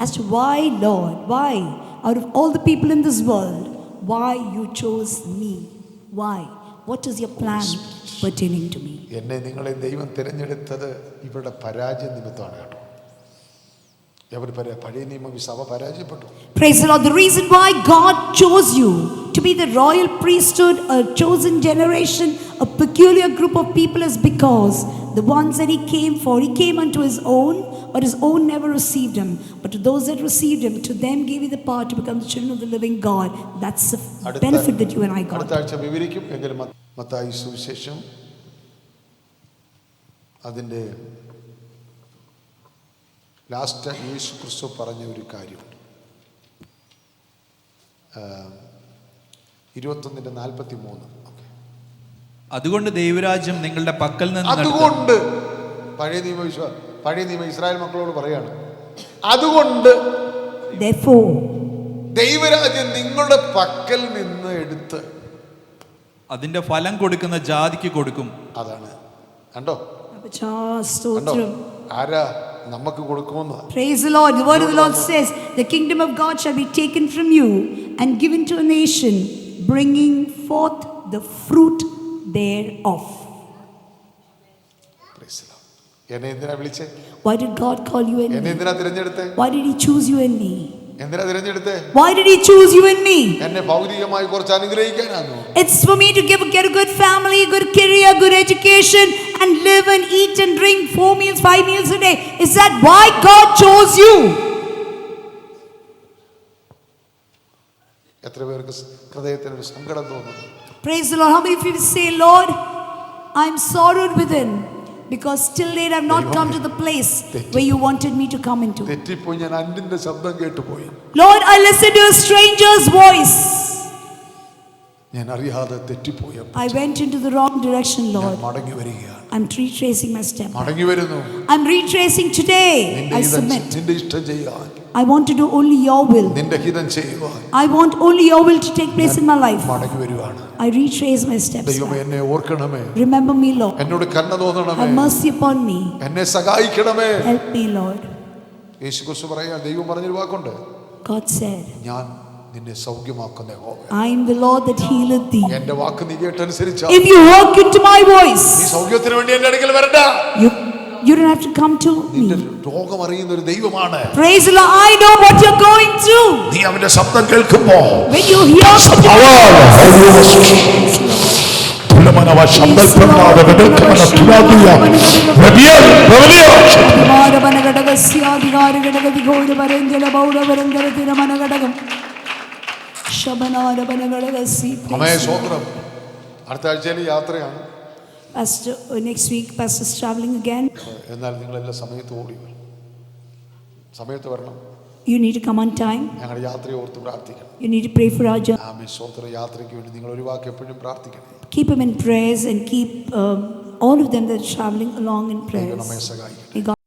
as to why, Lord, why out of all the people in this world, why you chose me, why, what is your plan pertaining to me. എന്നെ നിങ്ങളെ ദൈവം തിരഞ്ഞെടുത്തത് ഇവരുടെ പരാജയ നിമിത്തമാണ് കേട്ടോ. പഴയ നിയമ സഭ പരാജയപ്പെട്ടു. Praise the Lord. The reason why God chose you to be the royal priesthood, a chosen generation, a peculiar group of people is because the ones that he came for, he came unto his own, but his own never received him. But to those that received him, to them gave he the power to become the children of the living God. That's the benefit that you and I got. അടുത്ത ആഴ്ച വിവരിക്കും. എങ്കിലും മത്തായി സുവിശേഷം അതിൻ്റെ last യേശു ക്രിസ്തു പറഞ്ഞ ഒരു കാര്യമുണ്ട്. 21:43. അതുകൊണ്ട് ദൈവരാജ്യം നിങ്ങളുടെ പക്കൽ നിന്ന് അതുകൊണ്ട് പഴയ നിയമ ഇസ്രായേൽ മക്കളോട് പറയാണ്, അതുകൊണ്ട് Therefore, ദൈവരാജ്യം നിങ്ങളുടെ പക്കൽ നിന്ന് എടുത്ത് അതിന്റെ ഫലം കൊടുക്കുന്ന ജാതിക്ക് കൊടുക്കും. അതാണ് കണ്ടോ, Stotram. ആരാ നമുക്ക് കൊടുക്കുമെന്ന്. Praise the Lord. The word of the Lord says, the kingdom of God shall be taken from you and given to a nation, bringing forth the fruit thereof. Praise the Lord. എന്നെ എന്തിനാ വിളിച്ചേ? Why did God call you and എന്നെ me? എന്തിനാ തിരഞ്ഞെടുത്തേ? Why did he choose you and me? എന്തിനാ തിരഞ്ഞെടുത്തേ? Why did he choose you and me? എന്നെ ഭൗതികമായി കുറച്ച് അനുഗ്രഹിക്കാനാണോ? It's for me to get a good family, good career, good education, and live and eat and drink 4 meals, 5 meals a day. Is that why God chose you? എത്ര പേർക്ക് ഹൃദയത്തിന് ഒരു സങ്കടം തോന്നുന്നു? Praise the Lord. How many of you say, Lord, I'm sorrowed within because till date I've not come to the place where you wanted me to come into. തെറ്റിപ്പോയി, ഞാൻ അന്യന്റെ ശബ്ദം കേട്ടുപോയി. Lord, I listened to a stranger's voice. ഞാൻ അറിയാതെ തെറ്റിപ്പോയി. I went into the wrong direction, ഞാൻ Lord. മടങ്ങി വരികയാണ്. I'm retracing my step. മടങ്ങി വരുന്നു. I'm retracing today. I submit. നിന്റെ ഇഷ്ടം ചെയ്യാൻ, I want to do only your will. നിന്റെ ഹിതം ചെയ്യുവാൻ I want only your will to take place in my life. മടങ്ങി വരുവാണ്. I retrace my steps. ദൈവമേ, എന്നെ ഓർക്കണമേ. Remember me, Lord. എന്നോട് കരുണ തോന്നണമേ. Have mercy upon me. എന്നെ സഹായിക്കണമേ. Help me, Lord. യേശു ക്രിസ്തു പറയാ, ദൈവം പറഞ്ഞൊരു വാക്കുണ്ട്, God said, ഞാൻ നിന്നെ സൗഖ്യമാക്കുന്ന യഹോവ. I am the Lord that healeth thee. എന്റെ വാക്ക് നീ കേട്ടനുസരിച്ചാ If you walk into my voice, നീ സൗഖ്യത്തിന് വേണ്ടി എന്റെ അടുക്കൽ വരണ്ട. you don't have to come to നിന്റെ me. രോഗം അറിയുന്ന ഒരു ദൈവമാണ്. Praise the Lord. I know what you're going through. നീ അവന്റെ ശബ്ദം കേൾക്കുമ്പോ When you hear സ്വോത്രം. അടുത്ത ആഴ്ചയിൽ യാത്രയാണ്. Pastor, next week, Pastor's traveling again. എന്നാൽ നിങ്ങളെല്ലാം സമയത്ത് ഓടി വരണം. സമയത്ത് വരണം. You need to come on time. ഞങ്ങളുടെ യാത്രയെ ഓർത്ത് പ്രാർത്ഥിക്കണം. You need to pray for our journey. ആമേൻ. സ്വോത്ര യാത്രയ്ക്ക് വേണ്ടി നിങ്ങൾ ഒരു വാക്ക് എപ്പോഴും പ്രാർത്ഥിക്കണം. Keep him in prayers and keep all of them that are traveling along in prayers. നമ്മെ സഹായിക്കണം. May God